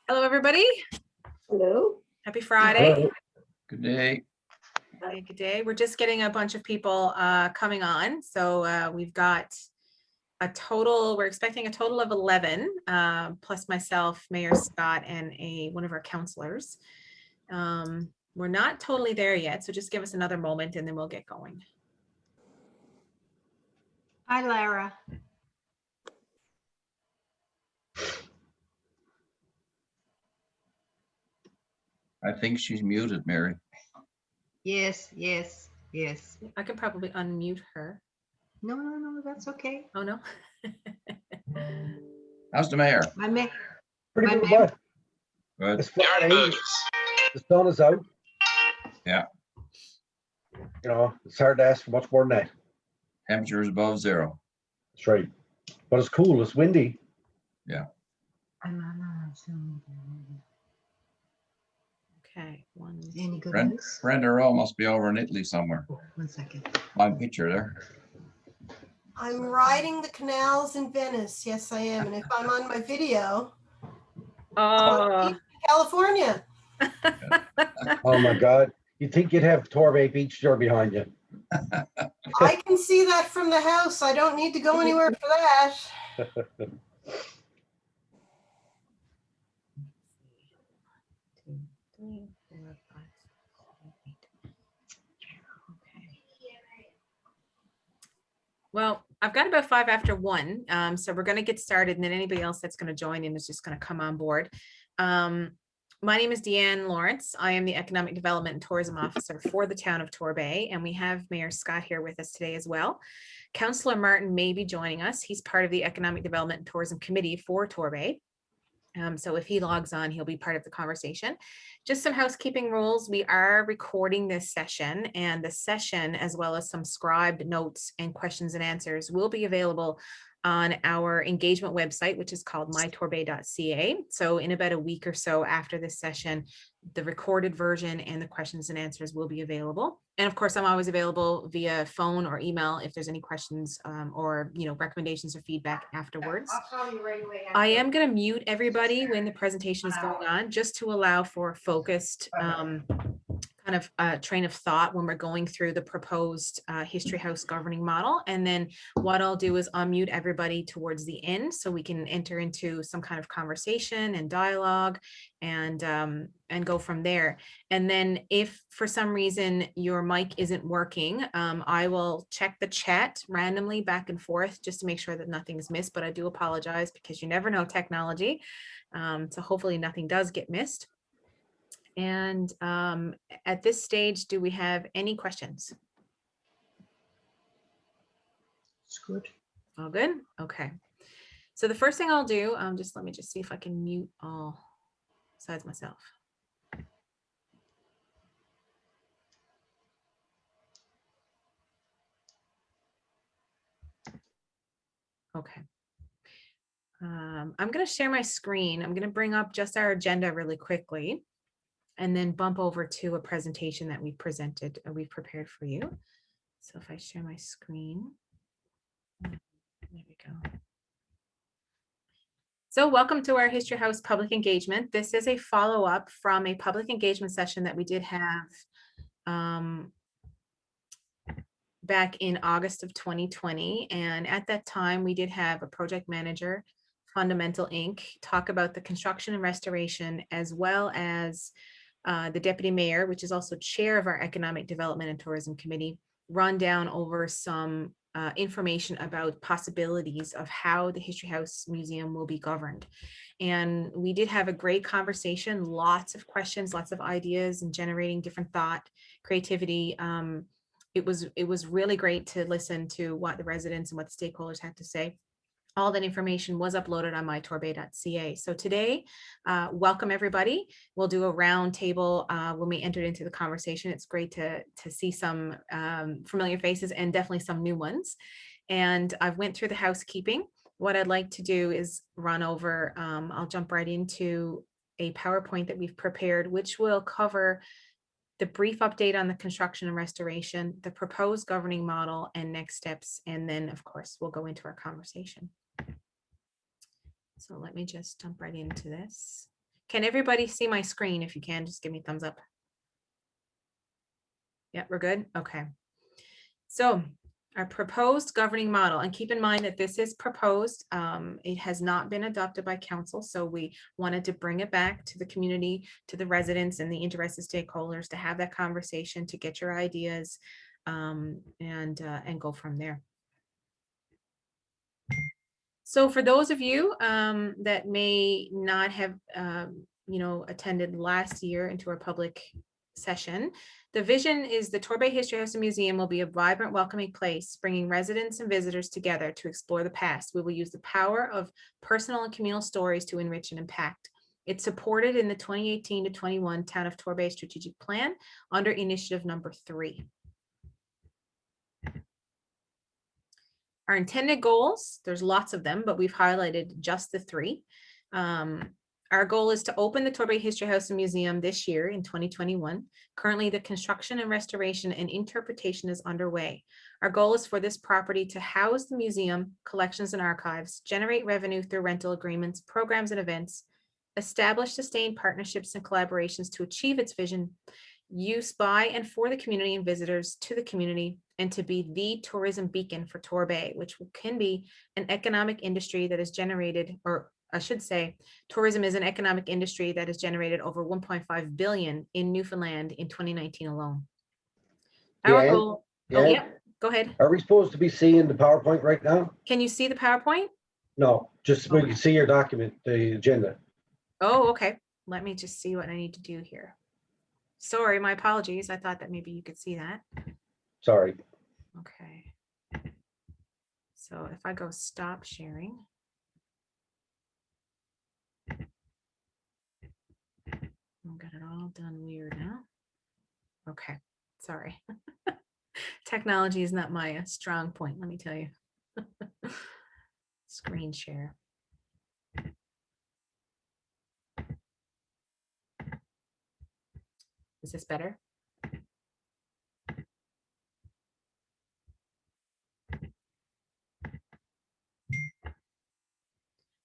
Hello, everybody. Hello. Happy Friday. Hello. Good day. Good day. We're just getting a bunch of people coming on. So we've got a total, we're expecting a total of 11, plus myself, Mayor Scott, and one of our counselors. We're not totally there yet, so just give us another moment and then we'll get going. Hi, Lara. I think she's muted, Mary. Yes. I can probably unmute her. No, that's okay. Oh, no. How's the mayor? Pretty My good. man- Bud. Good. It's Friday. The sun is out. Yeah. You know, it's hard to ask for much more than that. Temperature is above zero. That's right. But it's cool. It's windy. Yeah. Okay. Any good Brenda news? Rowe must be over in Italy somewhere. Oh, 1 second. My picture there. I'm riding the canals in Venice. Yes, I am. And if I'm on my video, Oh, California. Oh my God. You'd think you'd have Torbay Beach there behind you. I can see that from the house. I don't need to go anywhere for that. Well, I've got about 5 after 1, so we're going to get started, and then anybody else that's going to join in is just going to come on board. My name is Deanne Lawrence. I am the Economic Development and Tourism Officer for the town of Torbay, and we have Mayor Scott here with us today as well. Councillor Martin may be joining us. He's part of the Economic Development and Tourism Committee for Torbay. So if he logs on, he'll be part of the conversation. Just some housekeeping rules. We are recording this session, and the session, as well as some scribed notes and questions and answers, will be available on our engagement website, which is called mytorbay.ca. So in about a week or so after this session, the recorded version and the questions and answers will be available. And of course, I'm always available via phone or email if there's any questions or recommendations or feedback afterwards. I'll call you right away. I am going to mute everybody when the presentation is going on, just to allow for focused kind of train of thought when we're going through the proposed History House governing model. And then what I'll do is unmute everybody towards the end so we can enter into some kind of conversation and dialogue and go from there. And then if for some reason your mic isn't working, I will check the chat randomly back and forth just to make sure that nothing is missed. But I do apologize because you never know technology. So hopefully nothing does get missed. And at this stage, do we have any questions? It's good. All good? Okay. So the first thing I'll do, let me see if I can mute all besides myself. Okay. I'm going to share my screen. I'm going to bring up just our agenda really quickly, and then bump over to a presentation that we've prepared for you. So if I share my screen, there we go. So welcome to our History House public engagement. This is a follow-up from a public engagement session that we did have back in August of 2020. And at that time, we did have a project manager, Fundamental Inc., talk about the construction and restoration, as well as the deputy mayor, which is also chair of our Economic Development and Tourism Committee, run down over some information about possibilities of how the History House Museum will be governed. And we did have a great conversation, lots of questions, lots of ideas, and generating different thought, creativity. It was really great to listen to what the residents and what the stakeholders had to say. All that information was uploaded on mytorbay.ca. So today, welcome everybody. We'll do a round table when we entered into the conversation. It's great to see some familiar faces and definitely some new ones. And I've went through the housekeeping. What I'd like to do is run over, I'll jump right into a PowerPoint that we've prepared, which will cover the brief update on the construction and restoration, the proposed governing model and next steps. And then of course, we'll go into our conversation. So let me just jump right into this. Can everybody see my screen? If you can, just give me a thumbs up. Yeah, we're good. Okay. So our proposed governing model, and keep in mind that this is proposed. It has not been adopted by council. So we wanted to bring it back to the community, to the residents and the interested stakeholders to have that conversation, to get your ideas and go from there. So for those of you that may not have, attended last year into our public session, the vision is the Torbay History House and Museum will be a vibrant, welcoming place, bringing residents and visitors together to explore the past. We will use the power of personal and communal stories to enrich and impact. It's supported in the 2018 to 21 Town of Torbay Strategic Plan under Initiative Number 3. Our intended goals, there's lots of them, but we've highlighted just the 3. Our goal is to open the Torbay History House and Museum this year in 2021. Currently, the construction and restoration and interpretation is underway. Our goal is for this property to house the museum, collections and archives, generate revenue through rental agreements, programs and events, establish sustained partnerships and collaborations to achieve its vision, use by and for the community and visitors to the community, and to be the tourism beacon for Torbay, which can be an economic industry that is generated, or I should say, tourism is an economic industry that has generated over 1.5 billion in Newfoundland in 2019 alone. Our Yeah, goal, yeah. oh yeah, go ahead. Are we supposed to be seeing the PowerPoint right now? Can you see the PowerPoint? No, just we Okay. can see your document, the agenda. Oh, okay. Let me just see what I need to do here. Sorry, my apologies. I thought that maybe you could see that. Sorry. Okay. So if I go stop sharing. I've got it all done weird now. Okay, sorry. Technology is not my strong point, let me tell you. Screen share. Is this better?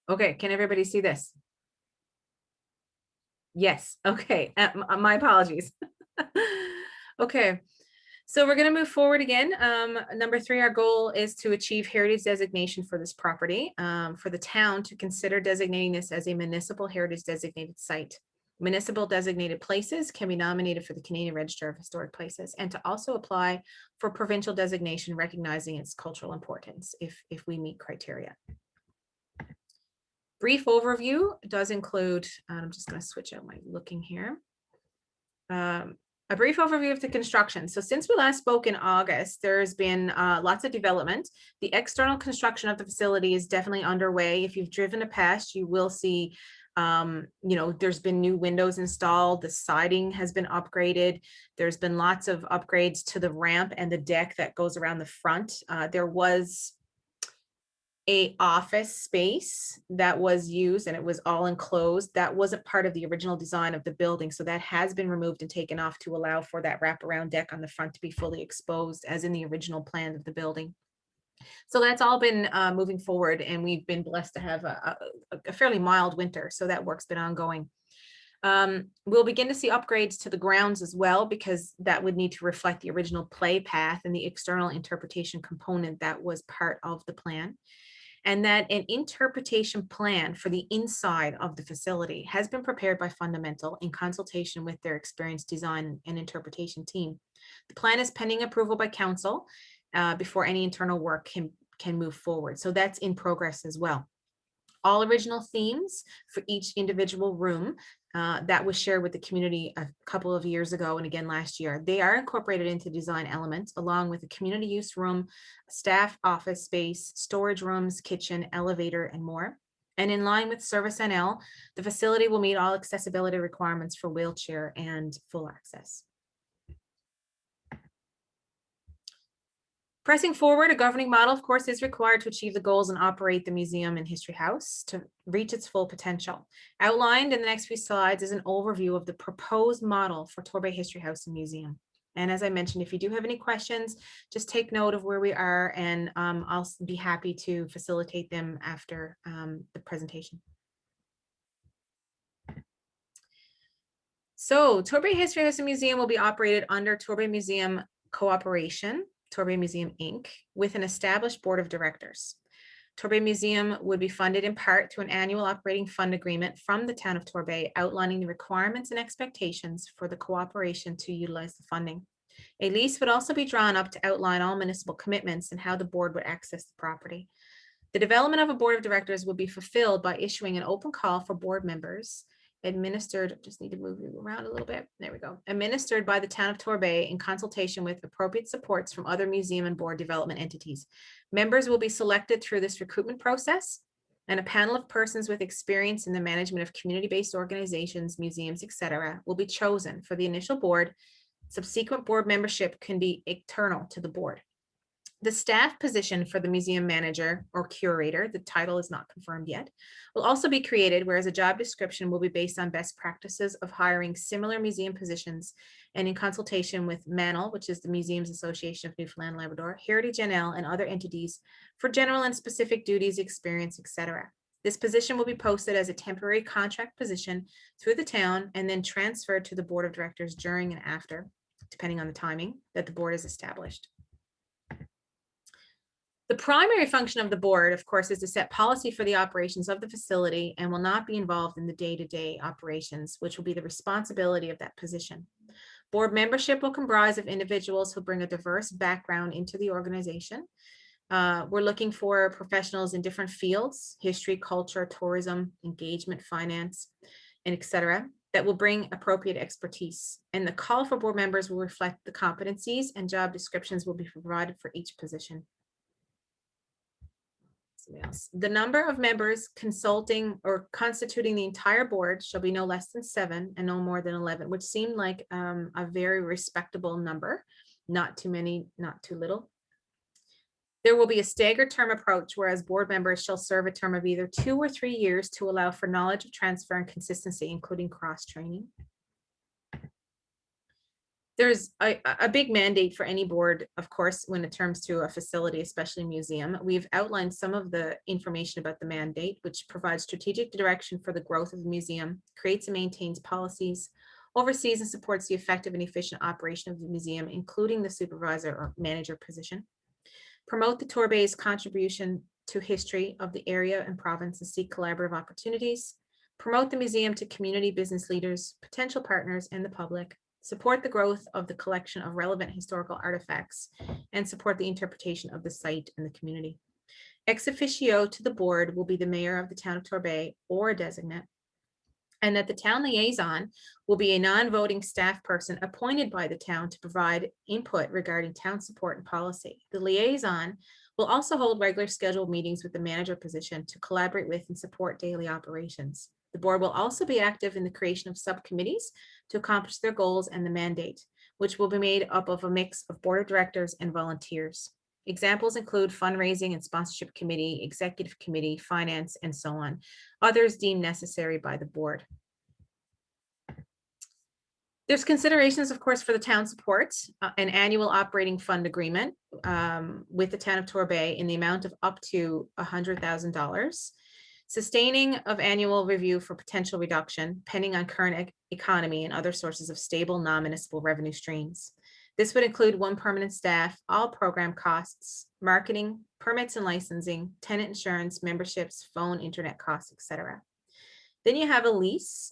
Okay, can everybody see this? Yes, okay, my apologies. Okay, so we're going to move forward again. Number 3, our goal is to achieve heritage designation for this property, for the town to consider designating this as a municipal heritage designated site. Municipal designated places can be nominated for the Canadian Register of Historic Places, and to also apply for provincial designation recognizing its cultural importance if we meet criteria. Brief overview does include, I'm just going to switch out my looking here. A brief overview of the construction. So since we last spoke in August, there's been lots of development. The external construction of the facility is definitely underway. If you've driven past, you will see, there's been new windows installed. The siding has been upgraded. There's been lots of upgrades to the ramp and the deck that goes around the front. There was a office space that was used and it was all enclosed. That wasn't part of the original design of the building. So that has been removed and taken off to allow for that wraparound deck on the front to be fully exposed as in the original plan of the building. So that's all been moving forward, and we've been blessed to have a fairly mild winter. So that work's been ongoing. We'll begin to see upgrades to the grounds as well, because that would need to reflect the original play path and the external interpretation component that was part of the plan. And that an interpretation plan for the inside of the facility has been prepared by Fundamental in consultation with their experienced design and interpretation team. The plan is pending approval by council before any internal work can move forward. So that's in progress as well. All original themes for each individual room that was shared with the community a couple of years ago and again last year, they are incorporated into design elements along with a community use room, staff office space, storage rooms, kitchen, elevator, and more. And in line with Service NL, the facility will meet all accessibility requirements for wheelchair and full access. Pressing forward, a governing model, of course, is required to achieve the goals and operate the museum and history house to reach its full potential. Outlined in the next few slides is an overview of the proposed model for Torbay History House and Museum. And as I mentioned, if you do have any questions, just take note of where we are, and I'll be happy to facilitate them after the presentation. So Torbay History House and Museum will be operated under Torbay Museum Cooperation, Torbay Museum Inc., with an established board of directors. Torbay Museum would be funded in part through an annual operating fund agreement from the town of Torbay outlining the requirements and expectations for the cooperation to utilize the funding. A lease would also be drawn up to outline all municipal commitments and how the board would access the property. The development of a board of directors would be fulfilled by issuing an open call for board members administered, just need to move you around a little bit. There we go. Administered by the town of Torbay in consultation with appropriate supports from other museum and board development entities. Members will be selected through this recruitment process, and a panel of persons with experience in the management of community-based organizations, museums, etc., will be chosen for the initial board. Subsequent board membership can be external to the board. The staff position for the museum manager or curator, the title is not confirmed yet, will also be created, whereas a job description will be based on best practices of hiring similar museum positions and in consultation with MANL, which is the Museums Association of Newfoundland and Labrador, Heritage NL, and other entities for general and specific duties, experience, etc. This position will be posted as a temporary contract position through the town and then transferred to the board of directors during and after, depending on the timing that the board is established. The primary function of the board, of course, is to set policy for the operations of the facility and will not be involved in the day-to-day operations, which will be the responsibility of that position. Board membership will comprise of individuals who bring a diverse background into the organization. We're looking for professionals in different fields: history, culture, tourism, engagement, finance, and etc., that will bring appropriate expertise. And the call for board members will reflect the competencies, and job descriptions will be provided for each position. The number of members consulting or constituting the entire board shall be no less than 7 and no more than 11, which seemed like a very respectable number. Not too many, not too little. There will be a staggered term approach, whereas board members shall serve a term of either 2 or 3 years to allow for knowledge of transfer and consistency, including cross-training. There's a big mandate for any board, of course, when it comes to a facility, especially a museum. We've outlined some of the information about the mandate, which provides strategic direction for the growth of the museum, creates and maintains policies, oversees and supports the effective and efficient operation of the museum, including the supervisor or manager position. Promote the Torbay's contribution to history of the area and province and seek collaborative opportunities. Promote the museum to community business leaders, potential partners, and the public. Support the growth of the collection of relevant historical artifacts, and support the interpretation of the site and the community. Ex officio to the board will be the mayor of the town of Torbay or a designate, and that the town liaison will be a non-voting staff person appointed by the town to provide input regarding town support and policy. The liaison will also hold regular scheduled meetings with the manager position to collaborate with and support daily operations. The board will also be active in the creation of subcommittees to accomplish their goals and the mandate, which will be made up of a mix of board of directors and volunteers. Examples include fundraising and sponsorship committee, executive committee, finance, and so on. Others deemed necessary by the board. There's considerations, of course, for the town support, an annual operating fund agreement with the town of Torbay in the amount of up to $100,000. Sustaining of annual review for potential reduction, pending on current economy and other sources of stable non-municipal revenue streams. This would include 1 permanent staff, all program costs, marketing, permits and licensing, tenant insurance, memberships, phone, internet costs, etc. Then you have a lease,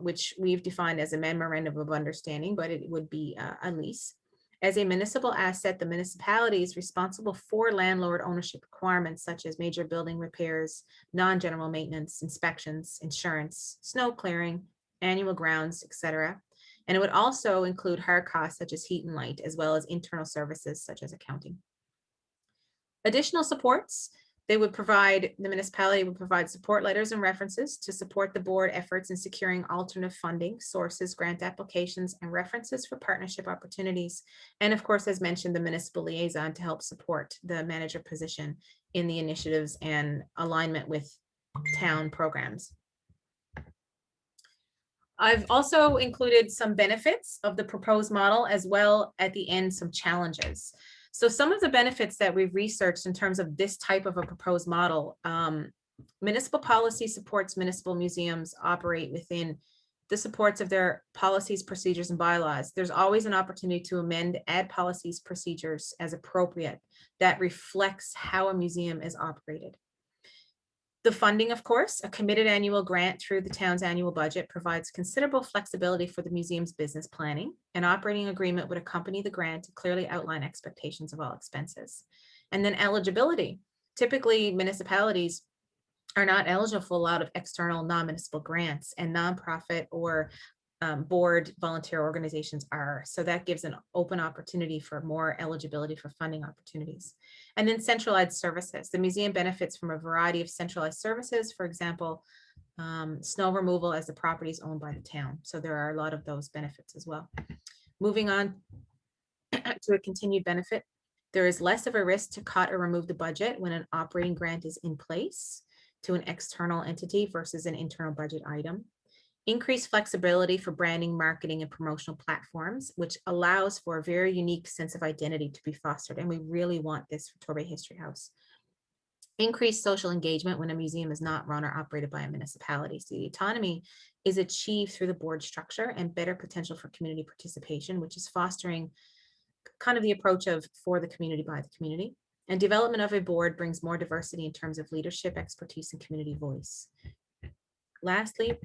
which we've defined as a memorandum of understanding, but it would be a lease. As a municipal asset, the municipality is responsible for landlord ownership requirements such as major building repairs, non-general maintenance, inspections, insurance, snow clearing, annual grounds, etc. And it would also include hard costs such as heat and light, as well as internal services such as accounting. Additional supports. The municipality would provide support letters and references to support the board efforts in securing alternative funding sources, grant applications, and references for partnership opportunities. And of course, as mentioned, the municipal liaison to help support the manager position in the initiatives and alignment with town programs. I've also included some benefits of the proposed model, as well at the end, some challenges. So some of the benefits that we've researched in terms of this type of a proposed model, municipal policy supports municipal museums operate within the supports of their policies, procedures, and bylaws. There's always an opportunity to amend, add policies, procedures as appropriate that reflects how a museum is operated. The funding, of course, a committed annual grant through the town's annual budget provides considerable flexibility for the museum's business planning. An operating agreement would accompany the grant to clearly outline expectations of all expenses. And then eligibility. Typically, municipalities are not eligible for a lot of external non-municipal grants, and nonprofit or board volunteer organizations are. So that gives an open opportunity for more eligibility for funding opportunities. And then centralized services. The museum benefits from a variety of centralized services, for example, snow removal as the property is owned by the town. So there are a lot of those benefits as well. Moving on to a continued benefit, there is less of a risk to cut or remove the budget when an operating grant is in place to an external entity versus an internal budget item. Increased flexibility for branding, marketing, and promotional platforms, which allows for a very unique sense of identity to be fostered. And we really want this for Torbay History House. Increased social engagement when a museum is not run or operated by a municipality. So the autonomy is achieved through the board structure and better potential for community participation, which is fostering kind of the approach of for the community by the community. And development of a board brings more diversity in terms of leadership, expertise, and community voice. Lastly,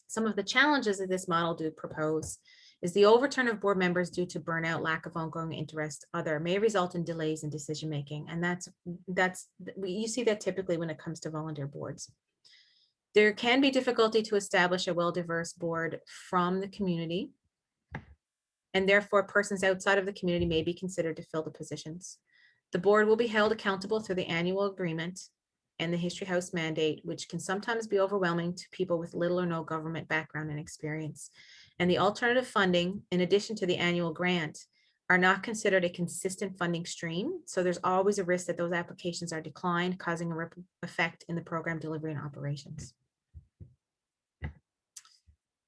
some of the challenges that this model do propose is the overturn of board members due to burnout, lack of ongoing interest, other may result in delays in decision making. And you see that typically when it comes to volunteer boards. There can be difficulty to establish a well-diverse board from the community, and therefore persons outside of the community may be considered to fill the positions. The board will be held accountable through the annual agreement and the History House mandate, which can sometimes be overwhelming to people with little or no government background and experience. And the alternative funding, in addition to the annual grant, are not considered a consistent funding stream. So there's always a risk that those applications are declined, causing a ripple effect in the program delivery and operations.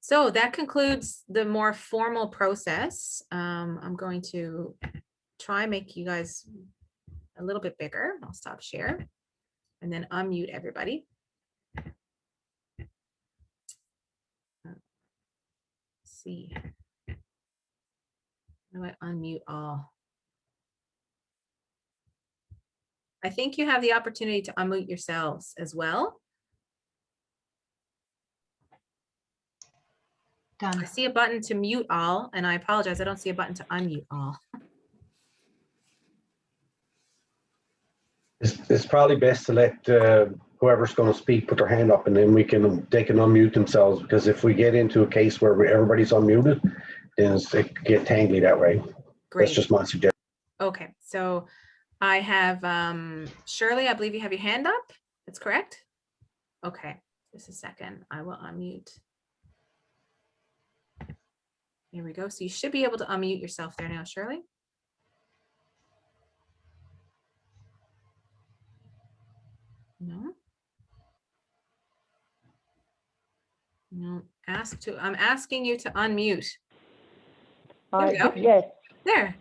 So that concludes the more formal process. I'm going to try and make you guys a little bit bigger. I'll stop share and then unmute everybody. Let's see. How do I unmute all? I think you have the opportunity to unmute yourselves as well. Done. I see a button to mute all, and I apologize, I don't see a button to unmute all. It's probably best to let whoever's going to speak put their hand up, and then they can unmute themselves, because if we get into a case where everybody's unmuted, then it can get tangly that way. Great. That's just my suggestion. Okay, so I have Shirley, I believe you have your hand up. That's correct? Okay, just a second. I will unmute. Here we go. So you should be able to unmute yourself there now, Shirley. No. No, I'm asking you to unmute. There we go. Yes, There.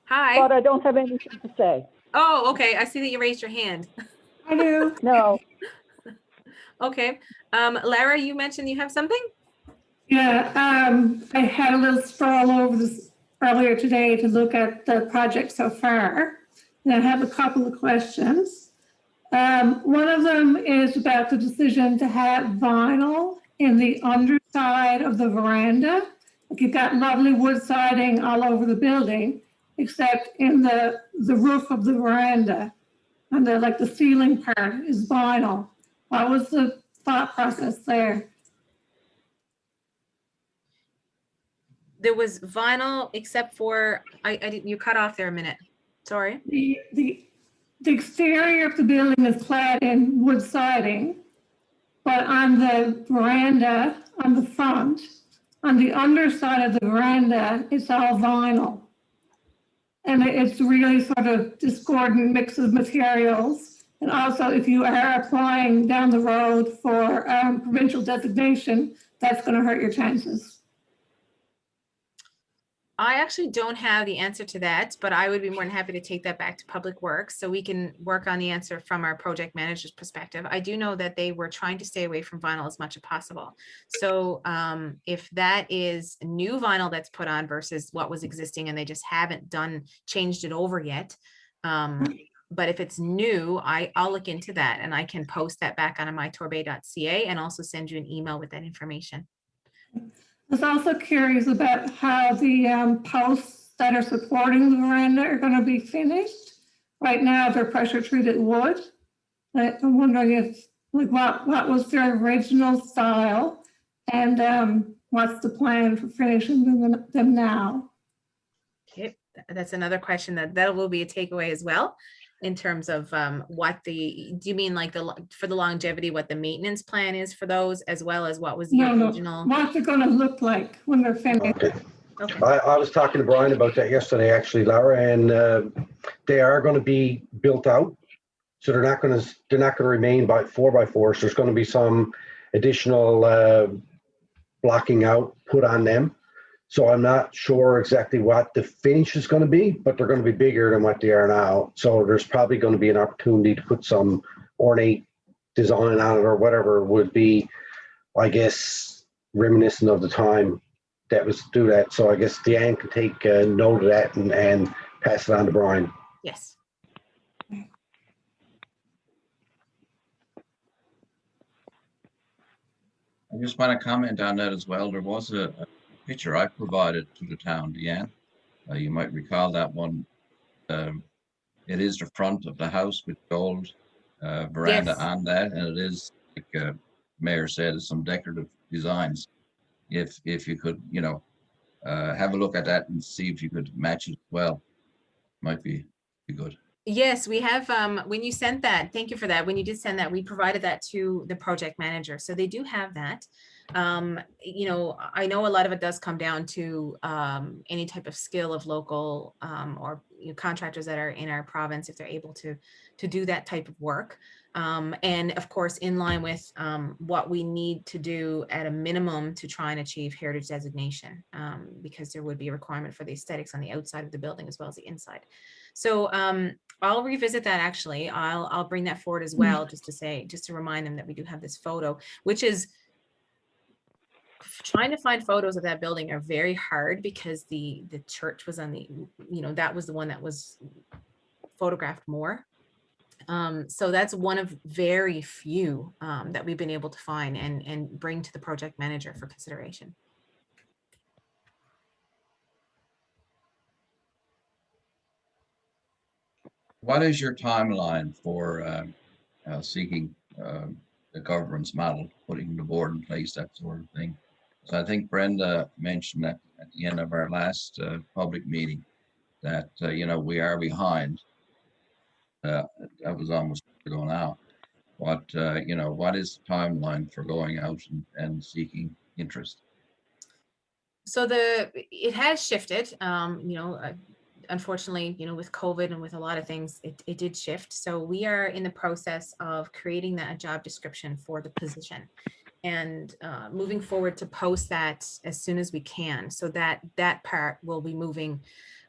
Hi. but I don't have anything to say. Oh, okay. I see that you raised your hand. I do. No, Okay. Lara, you mentioned you have something? Yeah, I had a little stroll over this earlier today to look at the project so far. And I have a couple of questions. One of them is about the decision to have vinyl in the underside of the veranda. Like, you've got lovely wood siding all over the building, except in the roof of the veranda. And the ceiling part is vinyl. What was the thought process there? There was vinyl, except for, I didn't, you cut off there a minute. Sorry. The exterior of the building is clad in wood siding, but on the veranda, on the front, on the underside of the veranda, it's all vinyl. And it's really sort of discordant mix of materials. And also, if you are applying down the road for provincial designation, that's going to hurt your chances. I actually don't have the answer to that, but I would be more than happy to take that back to Public Works so we can work on the answer from our project manager's perspective. I do know that they were trying to stay away from vinyl as much as possible. So if that is new vinyl that's put on versus what was existing and they just haven't changed it over yet. But if it's new, I'll look into that and I can post that back on mytorbay.ca and also send you an email with that information. I was also curious about how the posts that are supporting the veranda are going to be finished. Right now, they're pressure treated wood. I'm wondering if, like, what was their original style, and what's the plan for finishing them now? Okay, that's another question that will be a takeaway as well. In terms of do you mean like for the longevity, what the maintenance plan is for those, as well as what was the original? What they're going to look like when they're finished. Okay. Okay. I was talking to Brian about that yesterday, actually, Laura, and they are going to be built out. So they're not going to remain by 4x4s. There's going to be some additional blocking out put on them. So I'm not sure exactly what the finish is going to be, but they're going to be bigger than what they are now. So there's probably going to be an opportunity to put some ornate design on it or whatever would be, I guess, reminiscent of the time that was to do that. So I guess Deanne can take note of that and pass it on to Brian. Yes. I just want to comment on that as well. There was a picture I provided to the town, Deanne. You might recall that one. It is the front of the house with gold veranda Yes. on that, and it is, like Mayor said, some decorative designs. If you could, have a look at that and see if you could match it well, might be good. Yes, we have, when you sent that, thank you for that. When you did send that, we provided that to the project manager. So they do have that. I know a lot of it does come down to any type of skill of local or contractors that are in our province, if they're able to do that type of work. And of course, in line with what we need to do at a minimum to try and achieve heritage designation, because there would be a requirement for the aesthetics on the outside of the building as well as the inside. So I'll revisit that. Actually, I'll bring that forward as well, just to remind them that we do have this photo, which is trying to find photos of that building are very hard because the church was on the, that was the one that was photographed more. So that's one of very few that we've been able to find and bring to the project manager for consideration. What is your timeline for seeking the governance model, putting the board in place, that sort of thing? So I think Brenda mentioned that at the end of our last public meeting that, we are behind. That was almost ago now. What is the timeline for going out and seeking interest? So it has shifted, unfortunately, with COVID and with a lot of things, it did shift. So we are in the process of creating that job description for the position and moving forward to post that as soon as we can. So that part will be moving,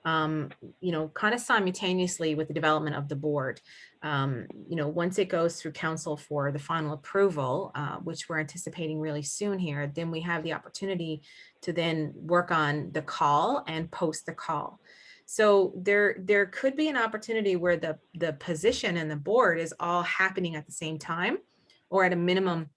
kind of simultaneously with the development of the board. Once it goes through council for the final approval, which we're anticipating really soon here, then we have the opportunity to then work on the call and post the call. So there could be an opportunity where the position and the board is all happening at the same time, or at a minimum,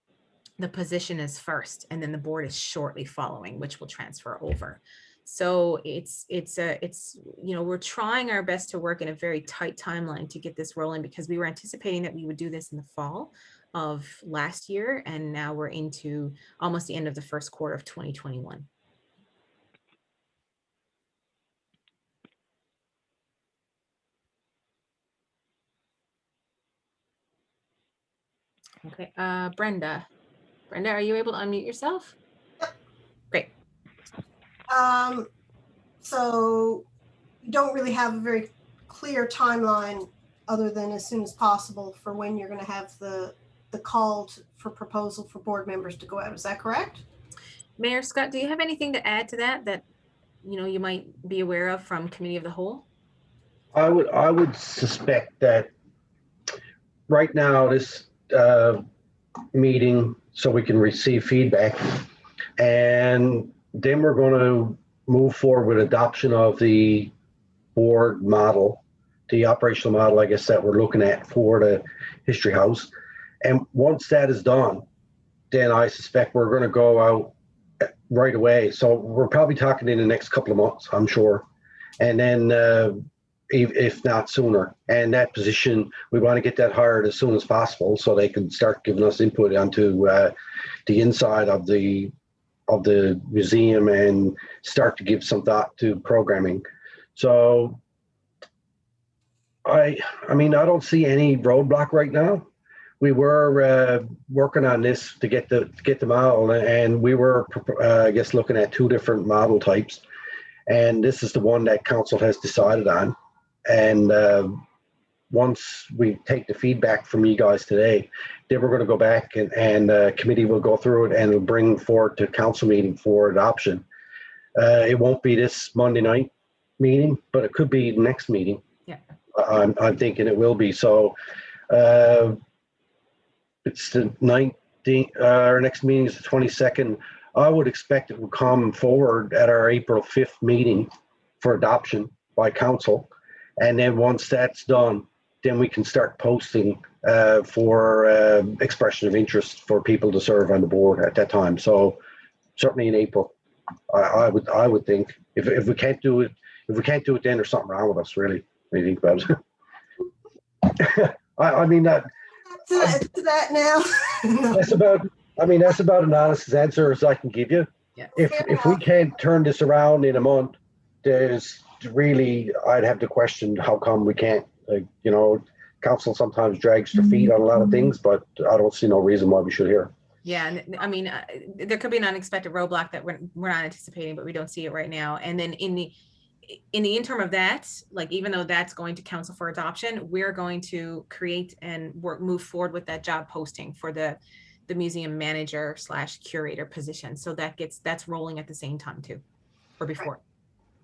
the position is first and then the board is shortly following, which will transfer over. So we're trying our best to work in a very tight timeline to get this rolling, because we were anticipating that we would do this in the fall of last year. And now we're into almost the end of the first quarter of 2021. Okay, Brenda, are you able to unmute yourself? Great. So you don't really have a very clear timeline other than as soon as possible for when you're going to have the call for proposal for board members to go out. Is that correct? Mayor Scott, do you have anything to add to that you might be aware of from Committee of the Whole? I would suspect that right now this meeting, so we can receive feedback, and then we're going to move forward with adoption of the board model, the operational model, I guess, that we're looking at for the History House. And once that is done, then I suspect we're going to go out right away. So we're probably talking in the next couple of months, I'm sure. And then if not sooner. And that position, we want to get that hired as soon as possible so they can start giving us input onto the inside of the museum and start to give some thought to programming. So I mean, I don't see any roadblock right now. We were working on this to get the model, and we were, I guess, looking at 2 different model types. And this is the one that council has decided on. And once we take the feedback from you guys today, then we're going to go back and committee will go through it and it'll bring forward to council meeting for adoption. It won't be this Monday night meeting, but it could be next meeting. Yeah. I'm thinking it will be. So it's the 19th, our next meeting is the 22nd. I would expect it will come forward at our April 5th meeting for adoption by council. And then once that's done, then we can start posting for expression of interest for people to serve on the board at that time. So certainly in April, I would think if we can't do it, then there's something wrong with us, really, when you think about it. I mean that. To that now. That's about an honest answer as I can give you. Yeah. If we can't turn this around in a month, there's really, I'd have to question how come we can't. Council sometimes drags their feet on a lot of things, but I don't see no reason why we should here. Yeah, and I mean, there could be an unexpected roadblock that we're not anticipating, but we don't see it right now. And then in the interim of that, like, even though that's going to council for adoption, we're going to create and move forward with that job posting for the museum manager / curator position. So that's rolling at the same time too, or before.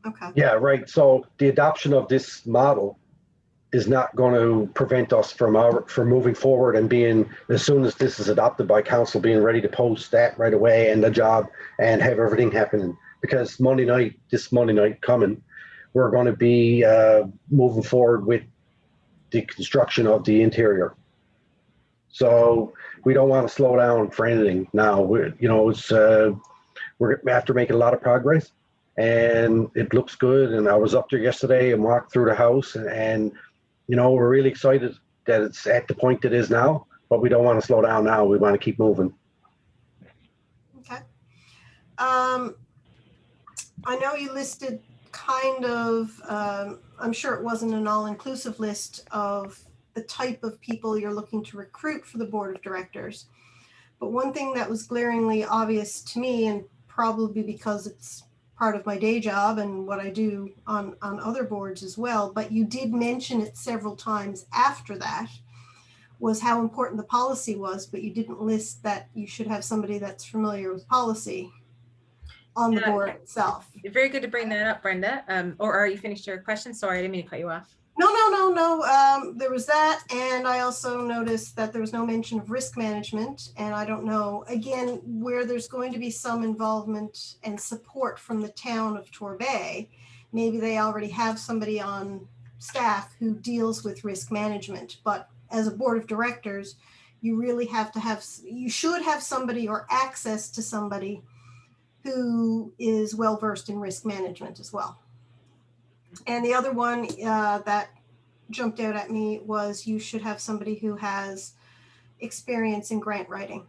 Okay. Yeah, right. So the adoption of this model is not going to prevent us from moving forward and being, as soon as this is adopted by council, being ready to post that right away and the job and have everything happening. Because this Monday night coming, we're going to be moving forward with the construction of the interior. So we don't want to slow down for anything now. We're after making a lot of progress, and it looks good. And I was up there yesterday and walked through the house, and we're really excited that it's at the point it is now. But we don't want to slow down now. We want to keep moving. Okay. I know you listed kind of, I'm sure it wasn't an all-inclusive list of the type of people you're looking to recruit for the board of directors. But one thing that was glaringly obvious to me, and probably because it's part of my day job and what I do on other boards as well, but you did mention it several times after that, was how important the policy was, but you didn't list that you should have somebody that's familiar with policy on the board itself. Very good to bring that up, Brenda. Or are you finished your question? Sorry, I didn't mean to cut you off. No. There was that. And I also noticed that there was no mention of risk management. And I don't know, again, where there's going to be some involvement and support from the town of Torbay, maybe they already have somebody on staff who deals with risk management. But as a board of directors, you really you should have somebody or access to somebody who is well-versed in risk management as well. And the other one that jumped out at me was you should have somebody who has experience in grant writing.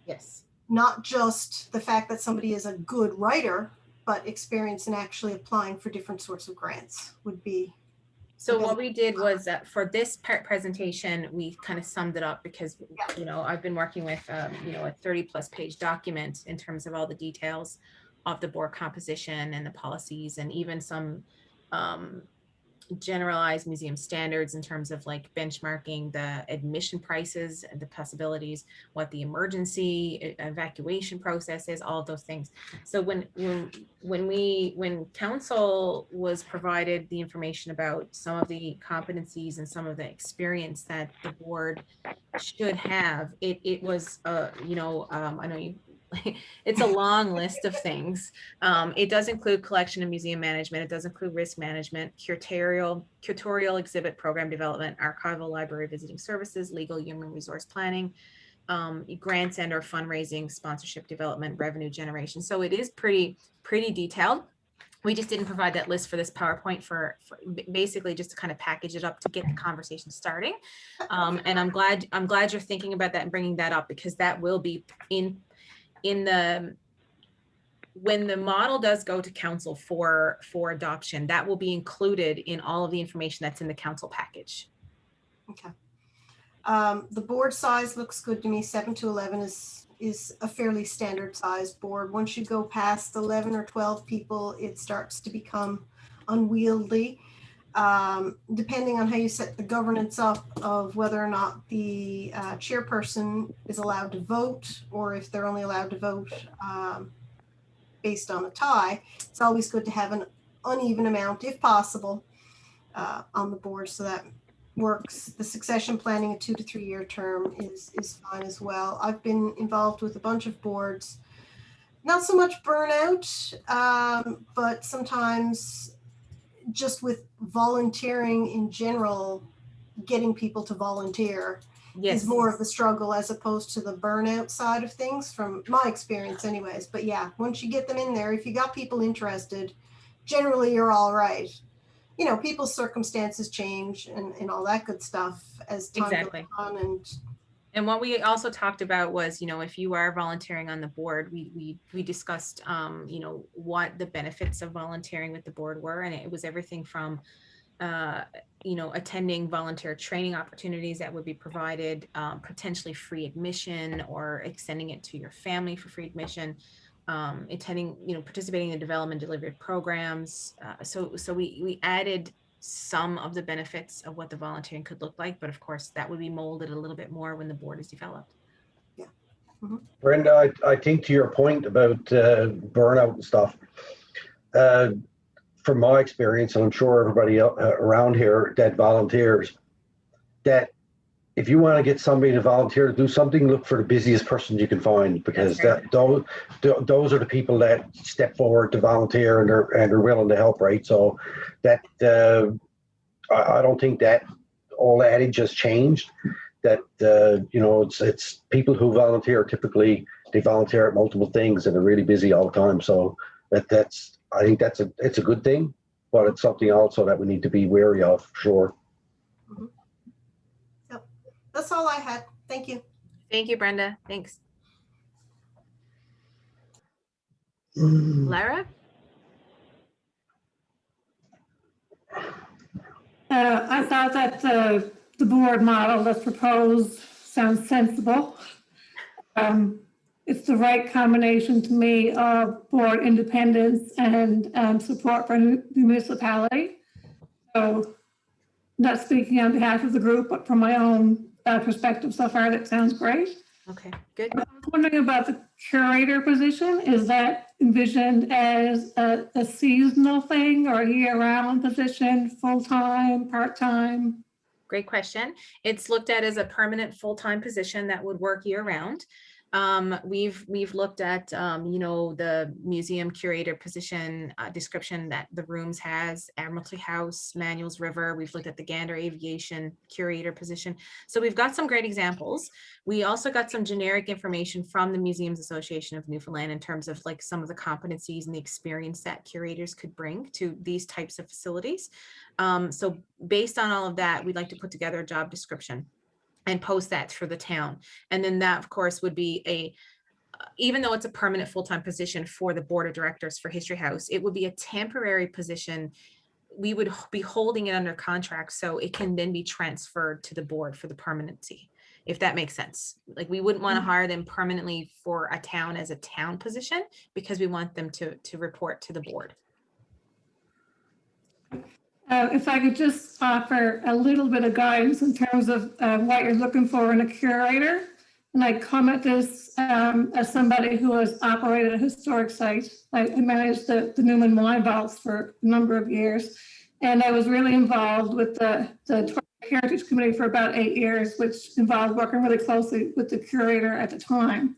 Yes. Not just the fact that somebody is a good writer, but experience in actually applying for different sorts of grants would be. So what we did was for this presentation, we kind of summed it up because, I've been working with, a 30+ page document in terms of all the details of the board composition and the policies, and even some generalized museum standards in terms of like benchmarking the admission prices and the possibilities, what the emergency evacuation process is, all of those things. So when council was provided the information about some of the competencies and some of the experience that the board should have, it was I know you it's a long list of things. It does include collection and museum management. It does include risk management, curatorial exhibit program development, archival library visiting services, legal human resource planning, grants and or fundraising, sponsorship development, revenue generation. So it is pretty detailed. We just didn't provide that list for this PowerPoint for basically just to kind of package it up to get the conversation starting. And I'm glad you're thinking about that and bringing that up, because that will be when the model does go to council for adoption, that will be included in all of the information that's in the council package. Okay. The board size looks good to me. 7 to 11 is a fairly standard sized board. Once you go past 11 or 12 people, it starts to become unwieldy. Depending on how you set the governance up of whether or not the chairperson is allowed to vote, or if they're only allowed to vote based on a tie, it's always good to have an uneven amount, if possible, on the board, so that works. The succession planning, a 2 to 3 year term is fine as well. I've been involved with a bunch of boards, not so much burnout, but sometimes just with volunteering in general, getting people to volunteer is more of the struggle as opposed to the burnout side of things, from my experience anyways. But yeah, once you get them in there, if you got people interested, generally you're all right. You know, people's circumstances change and all that good stuff as time goes on. And what we also talked about was, if you are volunteering on the board, we discussed, what the benefits of volunteering with the board were. And it was everything from, attending volunteer training opportunities that would be provided, potentially free admission, or extending it to your family for free admission, attending, participating in development delivery programs. So we added some of the benefits of what the volunteering could look like, but of course that would be molded a little bit more when the board is developed. Yeah. Mm-hmm. Brenda, I think to your point about burnout and stuff, from my experience, and I'm sure everybody around here that volunteers, that if you want to get somebody to volunteer to do something, look for the busiest person you can find, because those are the people that step forward to volunteer and they're willing to help, right? So that I don't think that old adage has changed. That it's people who volunteer, typically they volunteer at multiple things and they're really busy all the time. So that's I think it's a good thing, but it's something also that we need to be wary of, for sure. Mm-hmm. Yep. That's all I had. Thank you. Thank you, Brenda. Thanks. Lara? I thought that the board model that's proposed sounds sensible. It's the right combination to me of board independence and support for the municipality. So, not speaking on behalf of the group, but from my own perspective so far, that sounds great. Okay, good. I was wondering about the curator position. Is that envisioned as a seasonal thing, or a year-round position, full-time, part-time? Great question. It's looked at as a permanent full-time position that would work year-round. We've looked at, the museum curator position description that the rooms has, Admiralty House, Manuel's River. We've looked at the Gander Aviation curator position. So we've got some great examples. We also got some generic information from the Museums Association of Newfoundland in terms of like some of the competencies and the experience that curators could bring to these types of facilities. So based on all of that, we'd like to put together a job description and post that for the town. And then that, of course, would be even though it's a permanent full-time position for the board of directors for History House, it would be a temporary position. We would be holding it under contract so it can then be transferred to the board for the permanency, if that makes sense. Like, we wouldn't want to hire them permanently for a town as a town position, because we want them to report to the board. If I could just offer a little bit of guidance in terms of what you're looking for in a curator. And I comment this as somebody who has operated a historic site. I managed the Newman Wine Vaults for a number of years. And I was really involved with the Heritage Committee for about 8 years, which involved working really closely with the curator at the time.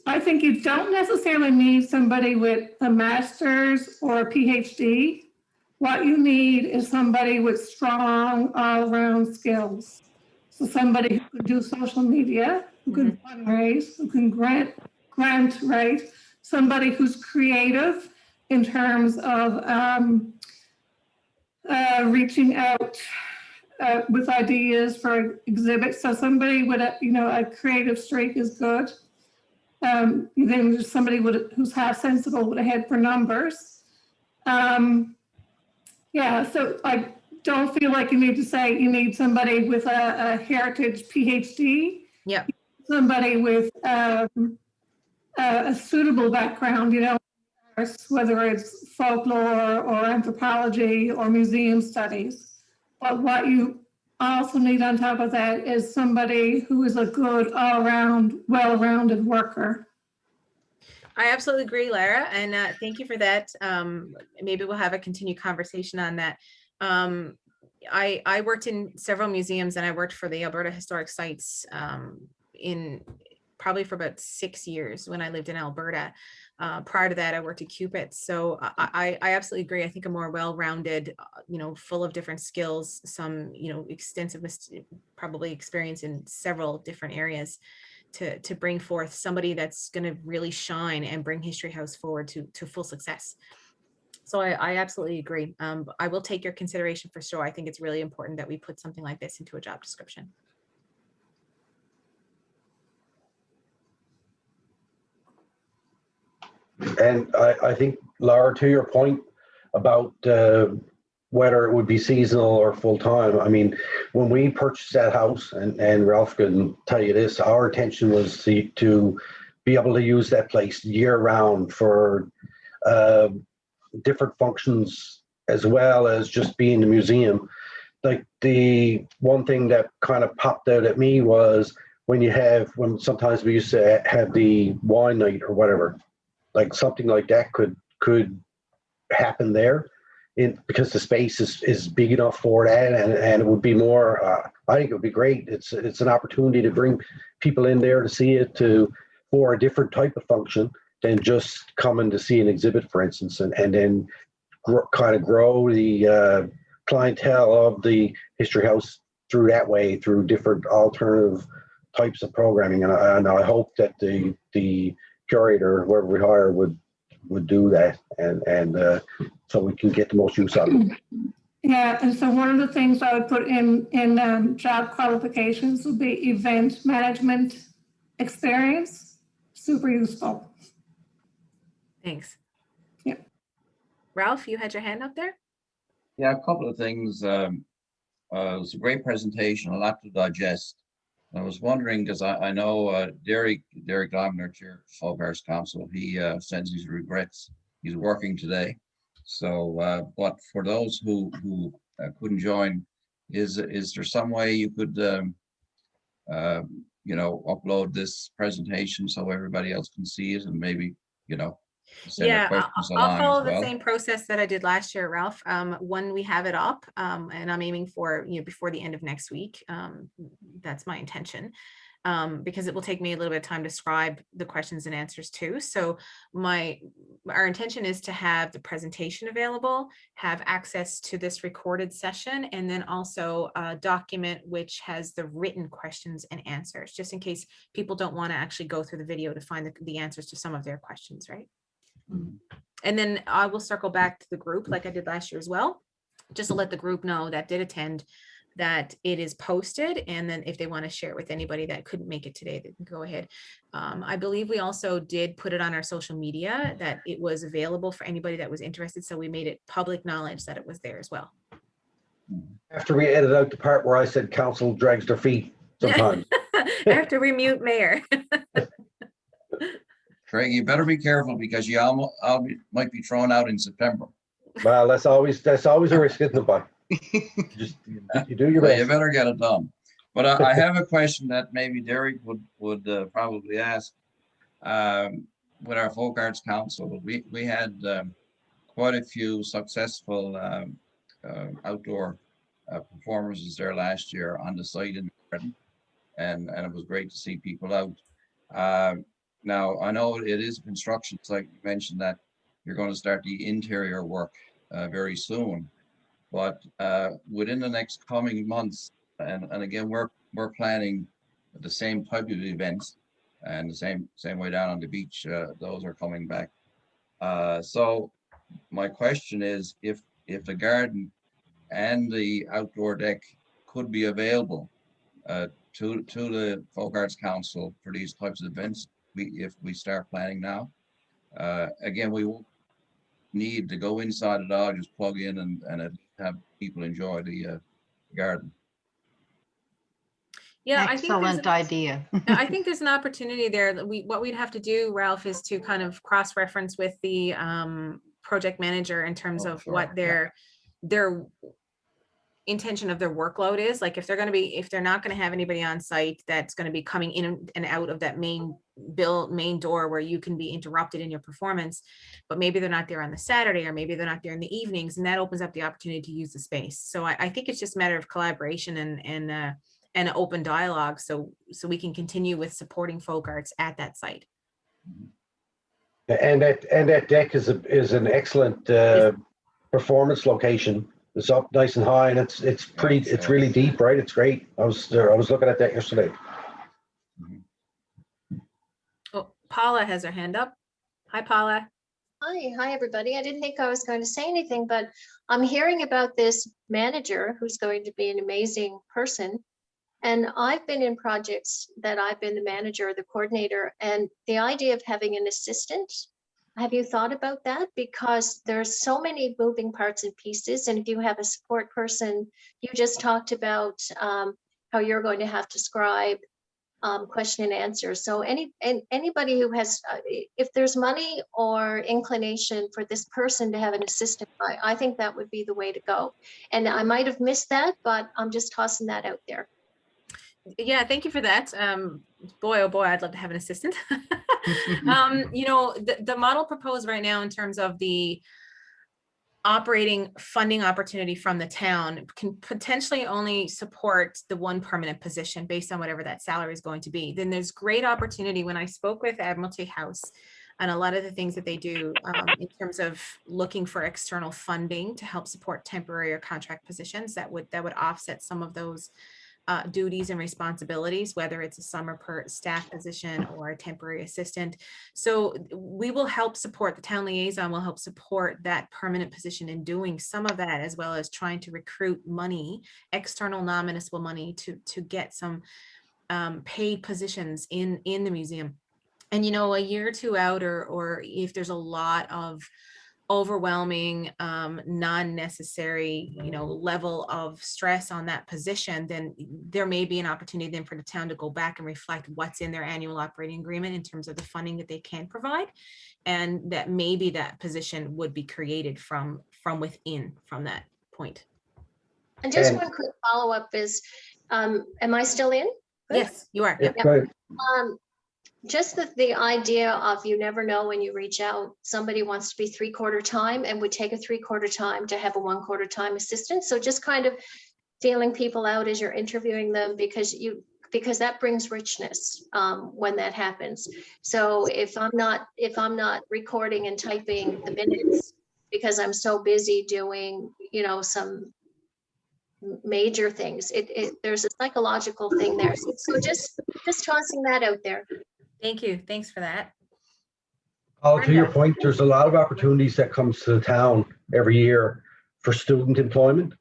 I think you don't necessarily need somebody with a master's or a PhD. What you need is somebody with strong all-around skills. So somebody who can do social media, who can fundraise, who can grant write, somebody who's creative in terms of reaching out with ideas for exhibits. So somebody with a creative streak is good. Then there's somebody who's half sensible with a head for numbers. Yeah, so I don't feel like you need to say you need somebody with a heritage PhD. Yep. Somebody with a suitable background, whether it's folklore or anthropology or museum studies. But what you also need on top of that is somebody who is a good all-around, well-rounded worker. I absolutely agree, Lara, and thank you for that. Maybe we'll have a continued conversation on that. I worked in several museums, and I worked for the Alberta Historic Sites in probably for about 6 years when I lived in Alberta. Prior to that, I worked at Cupid. So I absolutely agree. I think a more well-rounded, full of different skills, some, extensive, probably experience in several different areas to bring forth somebody that's going to really shine and bring History House forward to full success. So I absolutely agree. I will take your consideration for sure. I think it's really important that we put something like this into a job description. And I think, Laura, to your point about whether it would be seasonal or full-time, I mean, when we purchased that house, and Ralph can tell you this, our intention was to be able to use that place year-round for different functions, as well as just being the museum. Like, the one thing that kind of popped out at me was when sometimes we used to have the wine night or whatever, like something like that could happen there, because the space is big enough for that, and it would be more. I think it would be great. It's an opportunity to bring people in there to see it for a different type of function than just coming to see an exhibit, for instance, and then kind of grow the clientele of the History House through different alternative types of programming. And I hope that the curator, whoever we hire, would do that, and so we can get the most use out of it. Yeah, and so one of the things I would put in job qualifications would be event management experience. Super useful. Thanks. Yeah. Ralph, you had your hand up there? Yeah, a couple of things. It was a great presentation, a lot to digest. I was wondering, because I know Derek Dobner, Chair of Arts Council, he sends his regrets. He's working today. So, but for those who couldn't join, is there some way you could, upload this presentation so everybody else can see it, and maybe, send their questions I'll along follow as well? the same process that I did last year, Ralph. When we have it up, and I'm aiming for, before the end of next week. That's my intention, because it will take me a little bit of time to scribe the questions and answers too. So our intention is to have the presentation available, have access to this recorded session, and then also a document which has the written questions and answers, just in case people don't want to actually go through the video to find the answers to some of their questions, right? And then I will circle back to the group like I did last year as well, just to let the group know that did attend that it is posted. And then if they want to share it with anybody that couldn't make it today, they can go ahead. I believe we also did put it on our social media that it was available for anybody that was interested. So we made it public knowledge that it was there as well. After we edit out the part where I said council drags their feet sometimes. After we mute Mayor. Craig, you better be careful, because you might be thrown out in September. Well, that's always a risk, isn't it, boy? You do your Well, you best. better get it done. But I have a question that maybe Derek would probably ask. With our Folk Arts Council, we had quite a few successful outdoor performances there last year on the site in the garden, and it was great to see people out. Now I know it is construction site. You mentioned that you're going to start the interior work very soon, but within the next coming months, and again we're planning the same type of events, and the same way down on the beach. Those are coming back. So my question is, if the garden and the outdoor deck could be available to the Folk Arts Council for these types of events, if we start planning now, again, we won't need to go inside at all, just plug in and have people enjoy the garden. Yeah, Excellent idea. I think there's an opportunity there that what we'd have to do, Ralph, is to kind of cross-reference with the project manager in terms Oh, of sure, what their intention of their workload is. Like if they're not going to have anybody on site that's going to be coming in and out of that main door where you can be interrupted in your performance, but maybe they're not there on the Saturday, or maybe they're not there in the evenings, and that opens up the opportunity to use the space. So I think it's just a matter of collaboration and an open dialogue, so we can continue with supporting folk arts at that site. And that deck is an excellent performance location. It's up nice and high, and it's really deep, right? It's great. I was looking at that yesterday. Oh, Paula has her hand up. Hi, Paula. Hi, everybody. I didn't think I was going to say anything, but I'm hearing about this manager who's going to be an amazing person. And I've been in projects that I've been the manager or the coordinator, and the idea of having an assistant, have you thought about that? Because there's so many moving parts and pieces. And if you have a support person, you just talked about how you're going to have to scribe question and answer. So anybody who has, if there's money or inclination for this person to have an assistant, I think that would be the way to go. And I might have missed that, but I'm just tossing that out there. Yeah, thank you for that. Boy, oh boy, I'd love to have an assistant. The model proposed right now in terms of the operating funding opportunity from the town can potentially only support the one permanent position based on whatever that salary is going to be. Then there's great opportunity. When I spoke with Admiralty House and a lot of the things that they do in terms of looking for external funding to help support temporary or contract positions, that would offset some of those duties and responsibilities, whether it's a summer staff position or a temporary assistant. So we will help support, the town liaison will help support that permanent position in doing some of that, as well as trying to recruit money, external non-municipal money to get some paid positions in the museum. And, a year or two out, or if there's a lot of overwhelming, non-necessary, level of stress on that position, then there may be an opportunity then for the town to go back and reflect what's in their annual operating agreement in terms of the funding that they can provide, and that maybe that position would be created from within from that point. And just one quick follow-up is, am I still in? Good. Yes, you are. Yeah, Yep. Just the idea of, you never know when you reach out, somebody wants to be 3/4 time and would take a 3/4 time to have a 1/4 time assistant. So just kind of feeling people out as you're interviewing them, because that brings richness when that happens. So if I'm not recording and typing the minutes because I'm so busy doing, some major things, there's a psychological thing there. So just tossing that out there. Thank you. Thanks for that. To your point, there's a lot of opportunities that comes to the town every year for student employment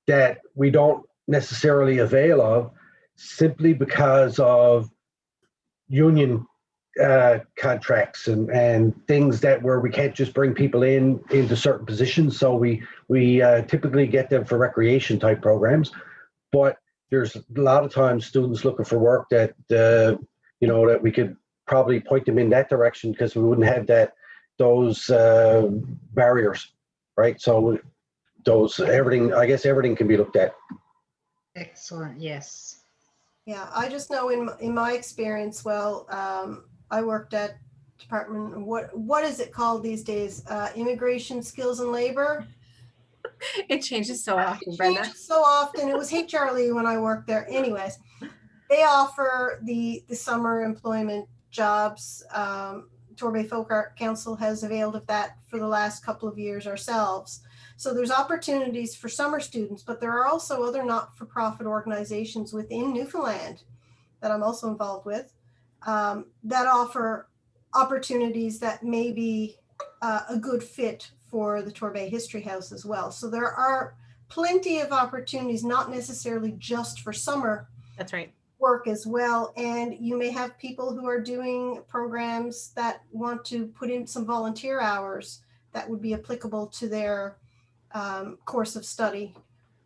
that we don't necessarily avail of, simply because of union contracts and things where we can't just bring people into certain positions. So we typically get them for recreation type programs, but there's a lot of times students looking for work that that we could probably point them in that direction, because we wouldn't have those barriers, right? So everything, I guess everything can be looked at. Excellent, yes. Yeah, I just know in my experience, well, I worked at Department, what is it called these days? Immigration, Skills and Labor. It changes so often, It Brenda. changes so often. It was HRLE when I worked there. Anyways, they offer the summer employment jobs. Torbay Folk Art Council has availed of that for the last couple of years ourselves. So there's opportunities for summer students, but there are also other not-for-profit organizations within Newfoundland that I'm also involved with that offer opportunities that may be a good fit for the Torbay History House as well. So there are plenty of opportunities, not necessarily just for summer That's right. work as well. And you may have people who are doing programs that want to put in some volunteer hours that would be applicable to their course of study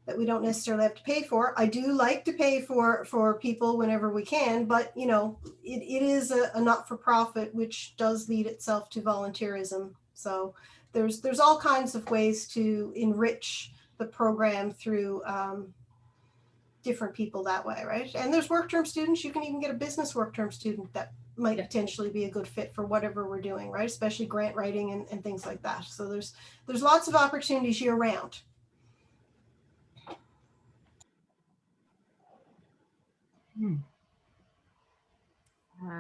that we don't necessarily have to pay for. I do like to pay for people whenever we can, but you know, it is a not-for-profit, which does lead itself to volunteerism. So there's all kinds of ways to enrich the program through different people that way, right? And there's work term students. You can even get a business work term student that might potentially be a good fit for whatever we're doing, right? Especially grant writing and things like that. So there's lots of opportunities year round.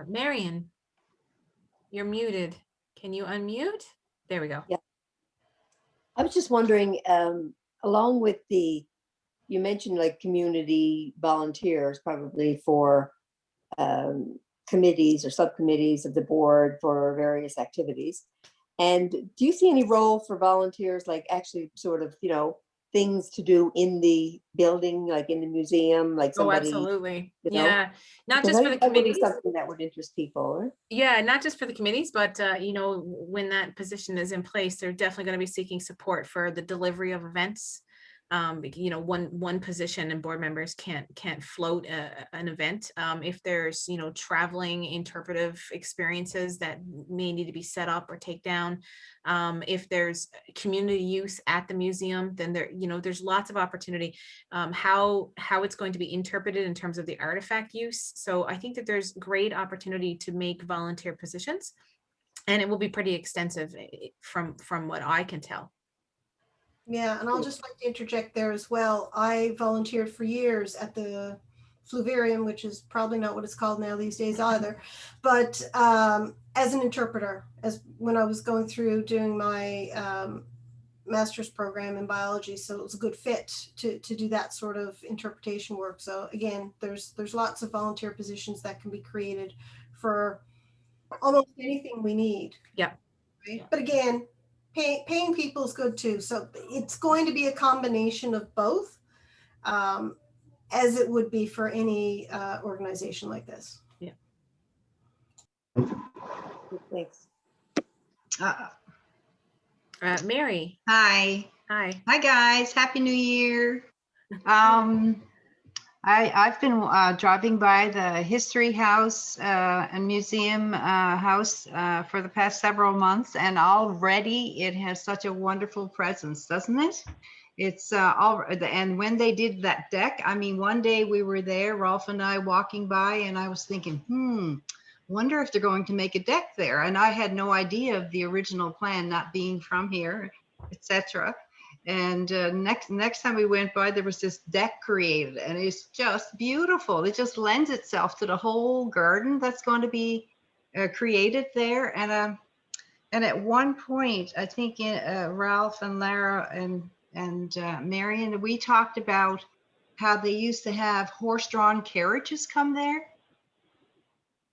Marion, you're muted. Can you unmute? There we go. Yeah. I was just wondering, along with you mentioned like community volunteers, probably for committees or subcommittees of the board for various activities. And do you see any role for volunteers, like actually sort of, you know, things to do in the building, like in the museum, like somebody? Oh, absolutely. You know? Yeah. Not Because just for the that would be committees. something that would interest people. Yeah, not just for the committees, but you know, when that position is in place, they're definitely going to be seeking support for the delivery of events. You know, one position and board members can't float an event. If there's, you know, traveling interpretive experiences that may need to be set up or take down. If there's community use at the museum, then there, you know, there's lots of opportunity. How it's going to be interpreted in terms of the artifact use. So I think that there's great opportunity to make volunteer positions, and it will be pretty extensive from what I can tell. Yeah, and I'll just like to interject there as well. I volunteered for years at the Fluvarium, which is probably not what it's called now these days either, but as an interpreter, as when I was going through doing my master's program in biology. So it was a good fit to do that sort of interpretation work. So again, there's lots of volunteer positions that can be created for almost anything we need. Yeah. Right? But again, paying people is good too. So it's going to be a combination of both, as it would be for any organization like this. Yeah. Thanks. Mary. Hi. Hi. Hi, guys. Happy New Year. I've been driving by the History House and Museum House for the past several months, and already it has such a wonderful presence, doesn't it? It's and when they did that deck, I mean, one day we were there, Rolf and I walking by, and I was thinking, wonder if they're going to make a deck there. And I had no idea of the original plan, not being from here, etc. And next time we went by, there was this deck created, and it's just beautiful. It just lends itself to the whole garden that's going to be created there. And at one point, I think Ralph and Lara and Marion, we talked about how they used to have horse-drawn carriages come there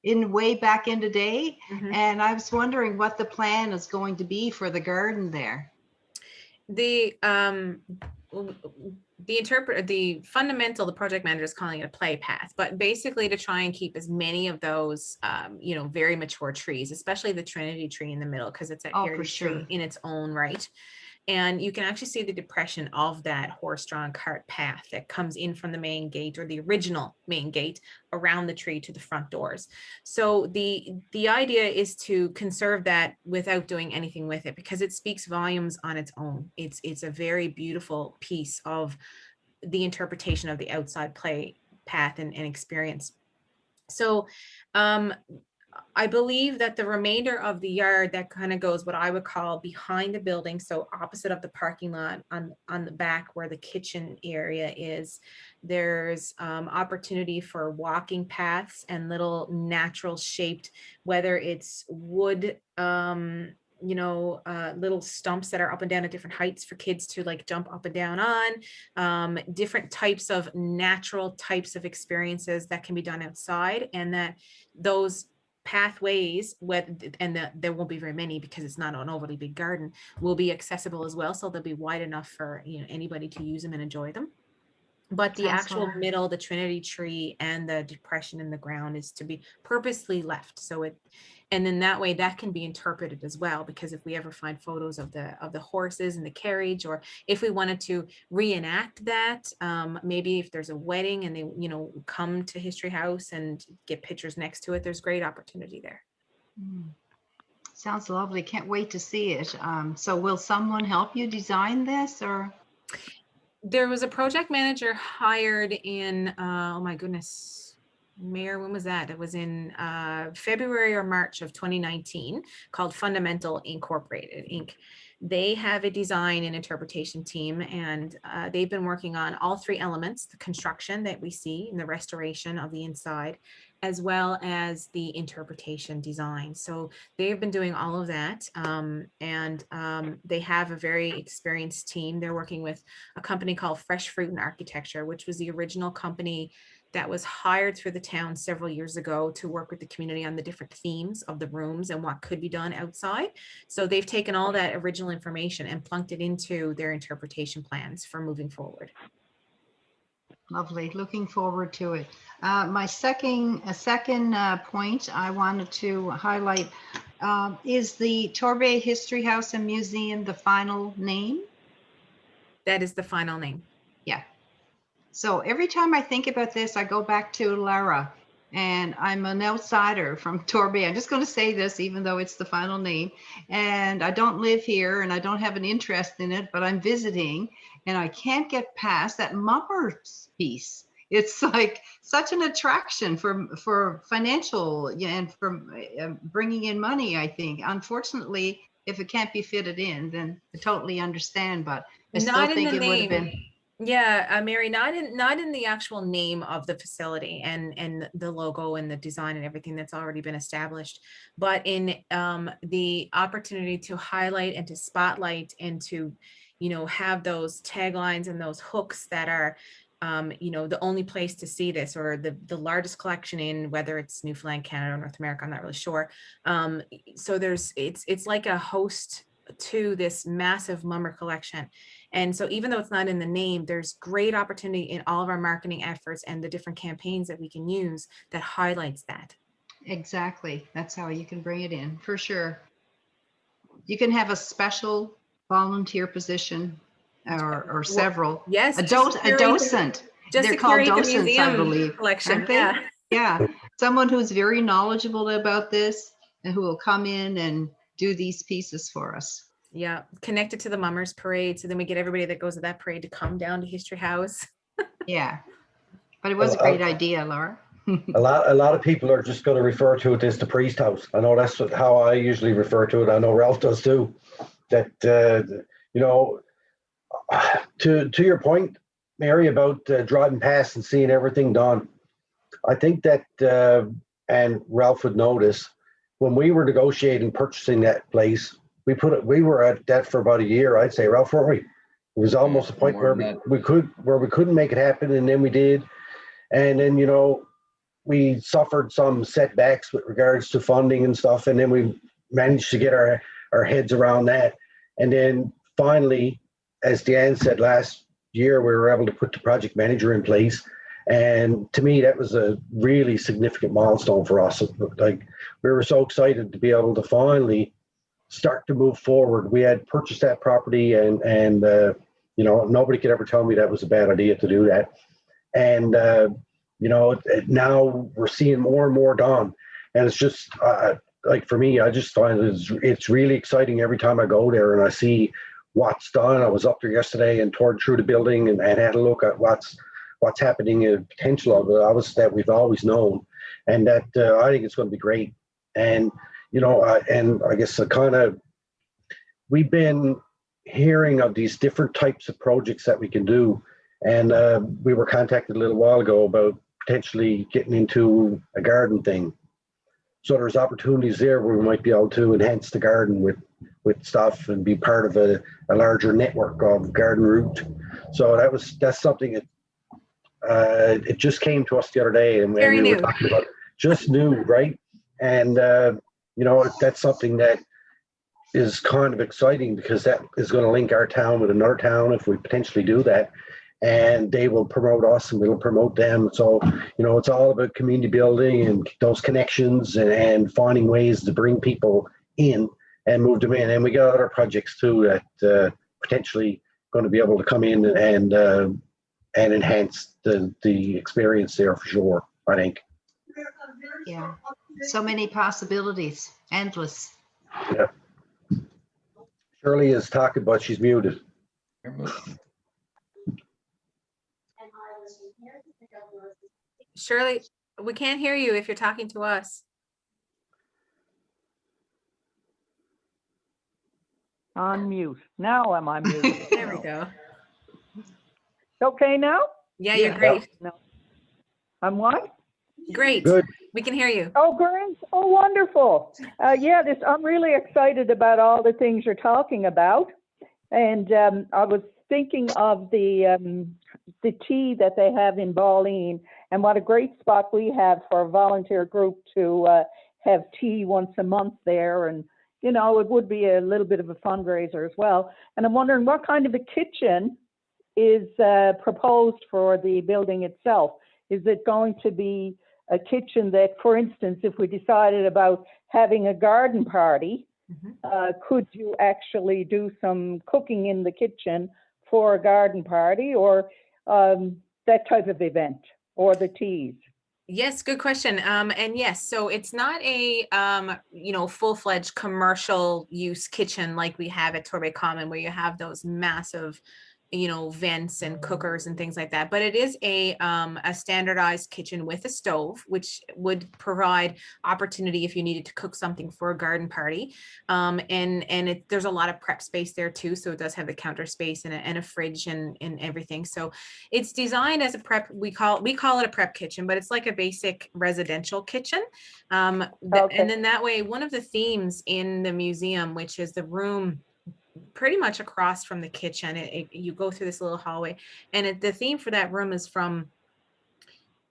in way back in the day. Mm-hmm. And I was wondering what the plan is going to be for the garden there. The fundamental, the project manager is calling it a play path, but basically to try and keep as many of those, you know, very mature trees, especially the Trinity tree in the middle, because it's a heritage tree in its own right. And you can actually see the depression of that horse-drawn cart path that comes in from the main gate, or the original main gate, around the tree to the front doors. So the idea is to conserve that without doing anything with it, because it speaks volumes on its own. It's a very beautiful piece of the interpretation of the outside play path and experience. So I believe that the remainder of the yard that kind of goes what I would call behind the building, so opposite of the parking lot, on the back where the kitchen area is, there's opportunity for walking paths and little natural shaped, whether it's wood, little stumps that are up and down at different heights for kids to like jump up and down on, different types of natural types of experiences that can be done outside, and that those pathways, there won't be very many because it's not an overly big garden, will be accessible as well. So they'll be wide enough for anybody to use them and enjoy them. But the Sounds actual lovely. middle, the Trinity tree and the depression in the ground is to be purposely left. So and then that way that can be interpreted as well, because if we ever find photos of the horses and the carriage, or if we wanted to reenact that, maybe if there's a wedding and they, come to History House and get pictures next to it, there's great opportunity there. Sounds lovely. Can't wait to see it. So will someone help you design this, or? There was a project manager hired in, oh my goodness, Mayor, when was that? It was in February or March of 2019, called Fundamental Incorporated Inc. They have a design and interpretation team, and they've been working on all three elements: the construction that we see and the restoration of the inside, as well as the interpretation design. So they've been doing all of that, and they have a very experienced team. They're working with a company called Fresh Fruit and Architecture, which was the original company that was hired through the town several years ago to work with the community on the different themes of the rooms and what could be done outside. So they've taken all that original information and plunked it into their interpretation plans for moving forward. Lovely. Looking forward to it. My second point I wanted to highlight is the Torbay History House and Museum the final name? That is the final name. Yeah. So every time I think about this, I go back to Lara, and I'm an outsider from Torbay. I'm just going to say this, even though it's the final name, and I don't live here and I don't have an interest in it, but I'm visiting, and I can't get past that mummers piece. It's like such an attraction for financial, and for bringing in money, I think. Unfortunately, if it can't be fitted in, then I totally understand, but I still think it would have been. Yeah, Mary, not in the actual name of the facility and the logo and the design and everything that's already been established, but in the opportunity to highlight and to spotlight and to, have those taglines and those hooks that are, the only place to see this, or the largest collection in, whether it's Newfoundland, Canada, or North America, I'm not really sure. So it's like a host to this massive mummer collection. And so even though it's not in the name, there's great opportunity in all of our marketing efforts and the different campaigns that we can use that highlights that. Exactly. That's how you can bring it in, for sure. You can have a special volunteer position or several. Yes. A docent. They're called docents, I believe. Collection. Aren't they? Yeah. Someone who's very knowledgeable about this and who will come in and do these pieces for us. Yeah, connected to the Mummers Parade. So then we get everybody that goes to that parade to come down to History House. Yeah, but it was a great idea, Laura. a lot of people are just going to refer to it as the priest house. I know that's how I usually refer to it. I know Ralph does too. That to your point, Mary, about driving past and seeing everything done. I think that and Ralph would notice when we were negotiating purchasing that place. We were at that for about a year, I'd say, Ralph, weren't we? It was almost a point where we couldn't make it happen, and then we did. And then, we suffered some setbacks with regards to funding and stuff, and then we managed to get our heads around that. And then finally, as Deanne said, last year, we were able to put the project manager in place. And to me, that was a really significant milestone for us. Like, we were so excited to be able to finally start to move forward. We had purchased that property, and you know, nobody could ever tell me that was a bad idea to do that. And you know, now we're seeing more and more done, and it's just like for me, I just find it's really exciting every time I go there and I see what's done. I was up there yesterday and toured through the building and had a look at what's happening and potential of it. That we've always known, and that I think it's going to be great. And you know, and I guess we've been hearing of these different types of projects that we can do, and we were contacted a little while ago about potentially getting into a garden thing. So there's opportunities there where we might be able to enhance the garden with stuff and be part of a larger network of garden route. So that's something that it just came to us the other day, and we were talking about just new, right? And you know, that's something that is kind of exciting because that is going to link our town with another town if we potentially do that. And they will promote us and we'll promote them. So, you know, it's all about community building and those connections and finding ways to bring people in and move them in. And we got other projects too that potentially going to be able to come in and enhance the experience there for sure, I think. Yeah, so many possibilities, endless. Yeah. Shirley is talking, but she's muted. Shirley, we can't hear you if you're talking to us. On mute. Now I'm on mute. There we go. Okay now? Yeah, you're great. No. I'm what? Great. Good. We can hear you. Oh, great. Oh, wonderful. Yeah, I'm really excited about all the things you're talking about. And I was thinking of the tea that they have in Balleen, and what a great spot we have for a volunteer group to have tea once a month there. And, you know, it would be a little bit of a fundraiser as well. And I'm wondering what kind of a kitchen is proposed for the building itself. Is it going to be a kitchen that, for instance, if we decided about having a garden party, could you actually do some cooking in the kitchen for a garden party, or that type of event, or the teas? Yes, good question. And yes, so it's not a you know, full-fledged commercial use kitchen like we have at Torbay Common, where you have those massive, you know, vents and cookers and things like that. But it is a standardized kitchen with a stove, which would provide opportunity if you needed to cook something for a garden party. And there's a lot of prep space there too. So it does have the counter space and a fridge and everything. So it's designed as a prep. We call it a prep kitchen, but it's like a basic residential kitchen. And then that way, one of the themes in the museum, which is the room pretty much across from the kitchen, you go through this little hallway, and the theme for that room is from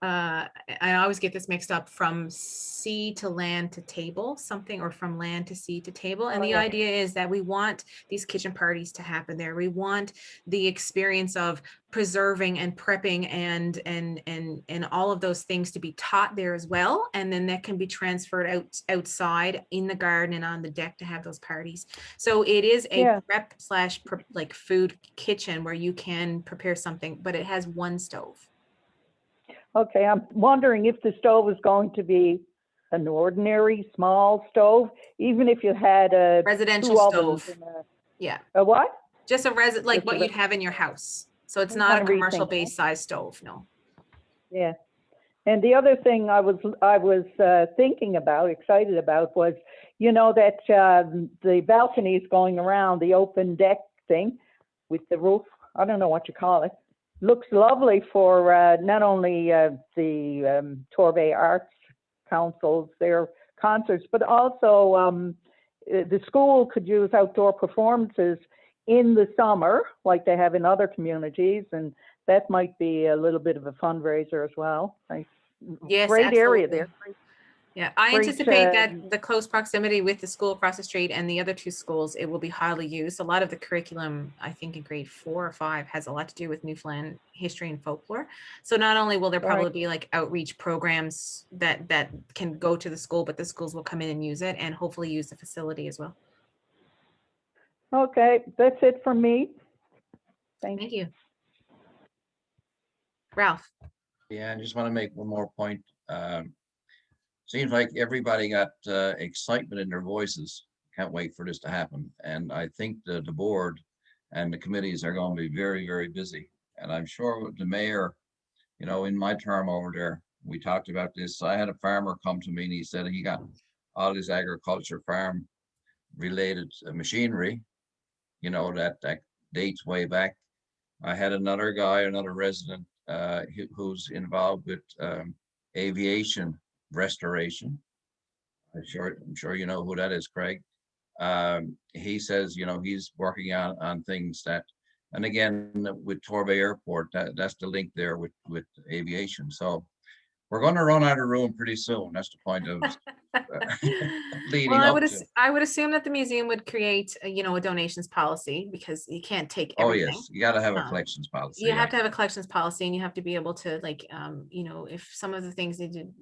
I always get this mixed up, from sea to land to table, something, or from land to sea to table. And the idea is that we want these kitchen parties to happen there. We want the experience of preserving and prepping and all of those things to be taught there as well. And then that can be transferred outside in the garden and on the deck to have those parties. So it is a prep / like food kitchen where you can prepare something, but it has one stove. Okay, I'm wondering if the stove is going to be an ordinary small stove, even if you had a residential stove. Yeah. A what? Just like what you'd have in your house. So it's not a commercial based size stove, no. Yeah. And the other thing I was thinking about, excited about, was, you know, that the balconies going around, the open deck thing with the roof, I don't know what you call it. Looks lovely for not only the Torbay Arts Council's, their concerts, but also the school could use outdoor performances in the summer, like they have in other communities, and that might be a little bit of a fundraiser as well. Yes, great absolutely. Area there. Yeah, I anticipate that the close proximity with the school across the street and the other two schools, it will be highly used. A lot of the curriculum, I think in grade 4 or 5, has a lot to do with Newfoundland history and folklore. So not only will there probably be like outreach programs that can go to the school, but the schools will come in and use it and hopefully use the facility as well. Okay, that's it for me. Thank you. Thank you. Ralph. Yeah, I just want to make one more point. Seems like everybody got excitement in their voices. Can't wait for this to happen. And I think the board and the committees are going to be very, very busy. And I'm sure the mayor, you know, in my term over there, we talked about this. I had a farmer come to me and he said he got all his agriculture farm related machinery, you know, that dates way back. I had another guy, another resident who's involved with aviation restoration. I'm sure you know who that is, Craig. He says, you know, he's working on things that, and again, with Torbay Airport, that's the link there with aviation. So we're going to run out of room pretty soon. That's the point of leading Well, up to. I would assume that the museum would create, you know, a donations policy because you can't take Oh, everything. yes, you got to have a Um, collections policy. You Yeah. have to have a collections policy and you have to be able to like, you know, if some of the things need to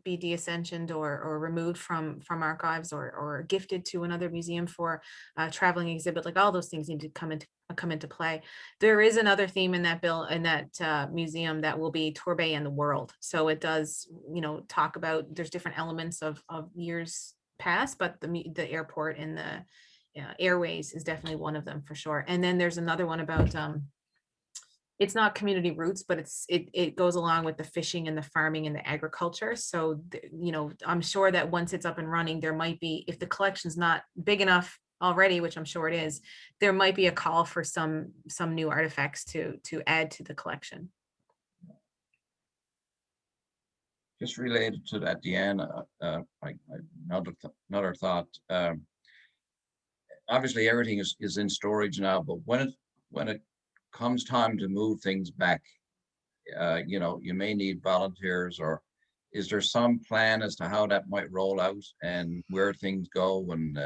be deascensioned or removed from archives or gifted to another museum for a traveling exhibit, like all those things need to come into play. There is another theme in that museum that will be Torbay and the world. So it does, you know, talk about, there's different elements of years past, but the airport and the airways is definitely one of them for sure. And then there's another one about it's not community roots, but it goes along with the fishing and the farming and the agriculture. So, you know, I'm sure that once it's up and running, there might be, if the collection's not big enough already, which I'm sure it is, there might be a call for some new artifacts to add to the collection. Just related to that, Deanne, another thought. Obviously, everything is in storage now, but when it comes time to move things back, you know, you may need volunteers, or is there some plan as to how that might roll out and where things go? And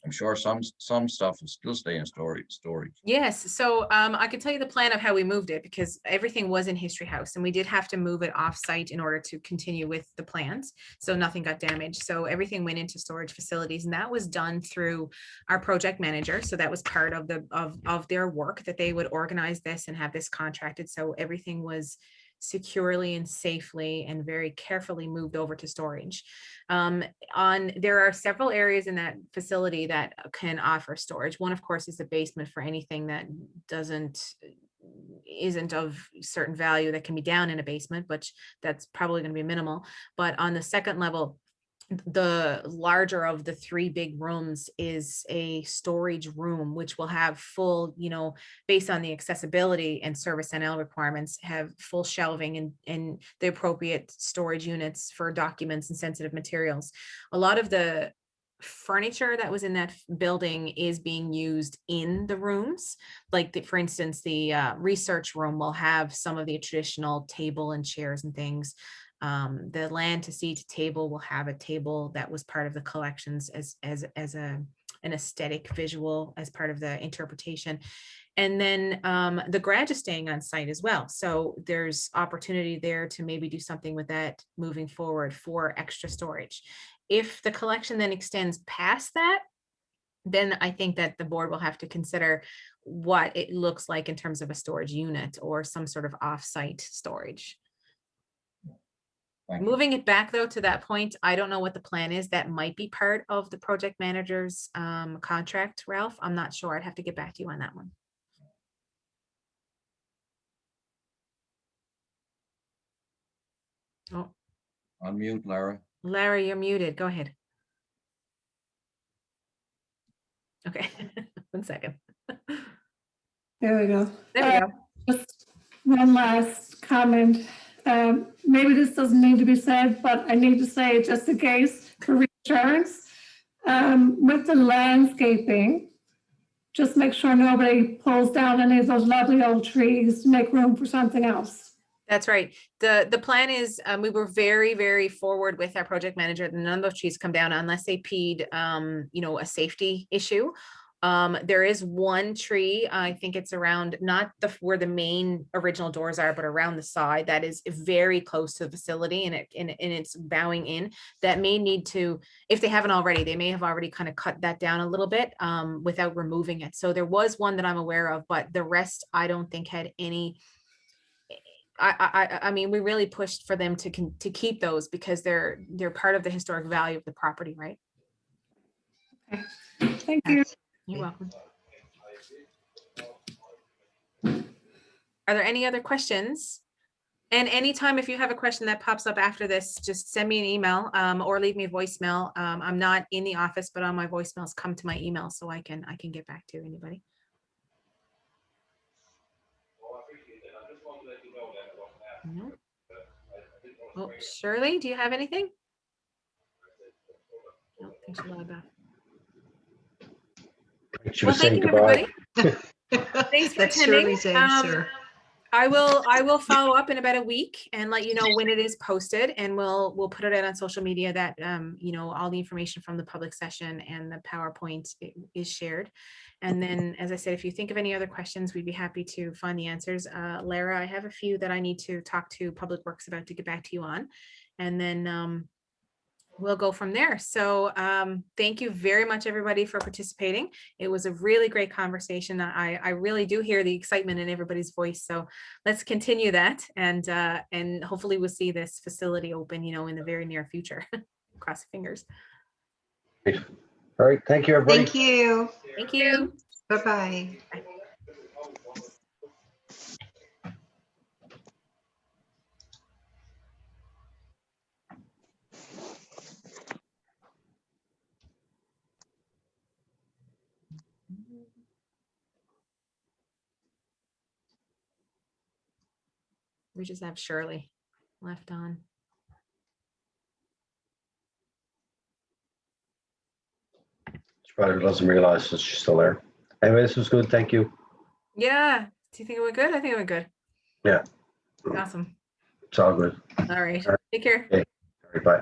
I'm sure some stuff will still stay in storage. Yes, so I could tell you the plan of how we moved it because everything was in History House and we did have to move it off-site in order to continue with the plans. So nothing got damaged. So everything went into storage facilities and that was done through our project manager. So that was part of their work, that they would organize this and have this contracted. So everything was securely and safely and very carefully moved over to storage. There are several areas in that facility that can offer storage. One, of course, is the basement for anything that isn't of certain value that can be down in a basement, but that's probably going to be minimal. But on the second level, the larger of the three big rooms is a storage room, which will have full, you know, based on the accessibility and service NL requirements, have full shelving and the appropriate storage units for documents and sensitive materials. A lot of the furniture that was in that building is being used in the rooms. Like for instance, the research room will have some of the traditional table and chairs and things. The land to sea to table will have a table that was part of the collections as an aesthetic visual as part of the interpretation. And then the garage is staying on site as well. So there's opportunity there to maybe do something with that moving forward for extra storage. If the collection then extends past that, then I think that the board will have to consider what it looks like in terms of a storage unit or some sort of off-site storage. Moving it back though to that point, I don't know what the plan is. That might be part of the project manager's contract, Ralph. I'm not sure. I'd have to get back to you on that one. Oh, Unmute, Lara. Larry, you're muted. Go ahead. Okay, 1 second. There we go. There we go. Just one last comment. Maybe this doesn't need to be said, but I need to say it just in case for reassurance. With the landscaping, just make sure nobody pulls down any of those lovely old trees to make room for something else. That's right. The plan is we were very, very forward with our project manager. None of those trees come down unless they peed, you know, a safety issue There is one tree, I think it's around, not where the main original doors are, but around the side, that is very close to the facility, and it's bowing in. That may need to, if they haven't already, they may have already kind of cut that down a little bit without removing it. So there was one that I'm aware of, but the rest I don't think had any. I mean, we really pushed for them to keep those because they're part of the historic value of the property, right? Thank you. You're welcome. Are there any other questions? And anytime if you have a question that pops up after this, just send me an email or leave me a voicemail. I'm not in the office, but on my voicemails come to my email, so I can get back to anybody. No. Oh, Shirley, do you have anything? No, I think she logged off. Well, thank you, everybody. Thanks for That's attending. Shirley's answer. I will follow up in about a week and let you know when it is posted, and we'll put it out on social media that you know, all the information from the public session and the PowerPoint is shared. And then, as I said, if you think of any other questions, we'd be happy to find the answers. Lara, I have a few that I need to talk to Public Works about to get back to you on, and then we'll go from there. So thank you very much, everybody, for participating. It was a really great conversation. I really do hear the excitement in everybody's voice. So let's continue that, and hopefully we'll see this facility open, you know, in the very near future. Cross fingers. All right. Thank you, everybody. Thank you. Thank you. Bye-bye. We just have Shirley left on. She probably doesn't realize that she's still there. Anyway, this was good. Thank you. Yeah. Do you think it went good? I think it went good. Yeah. Awesome. It's all good. All right. All right. Take care. Okay. All right. Bye.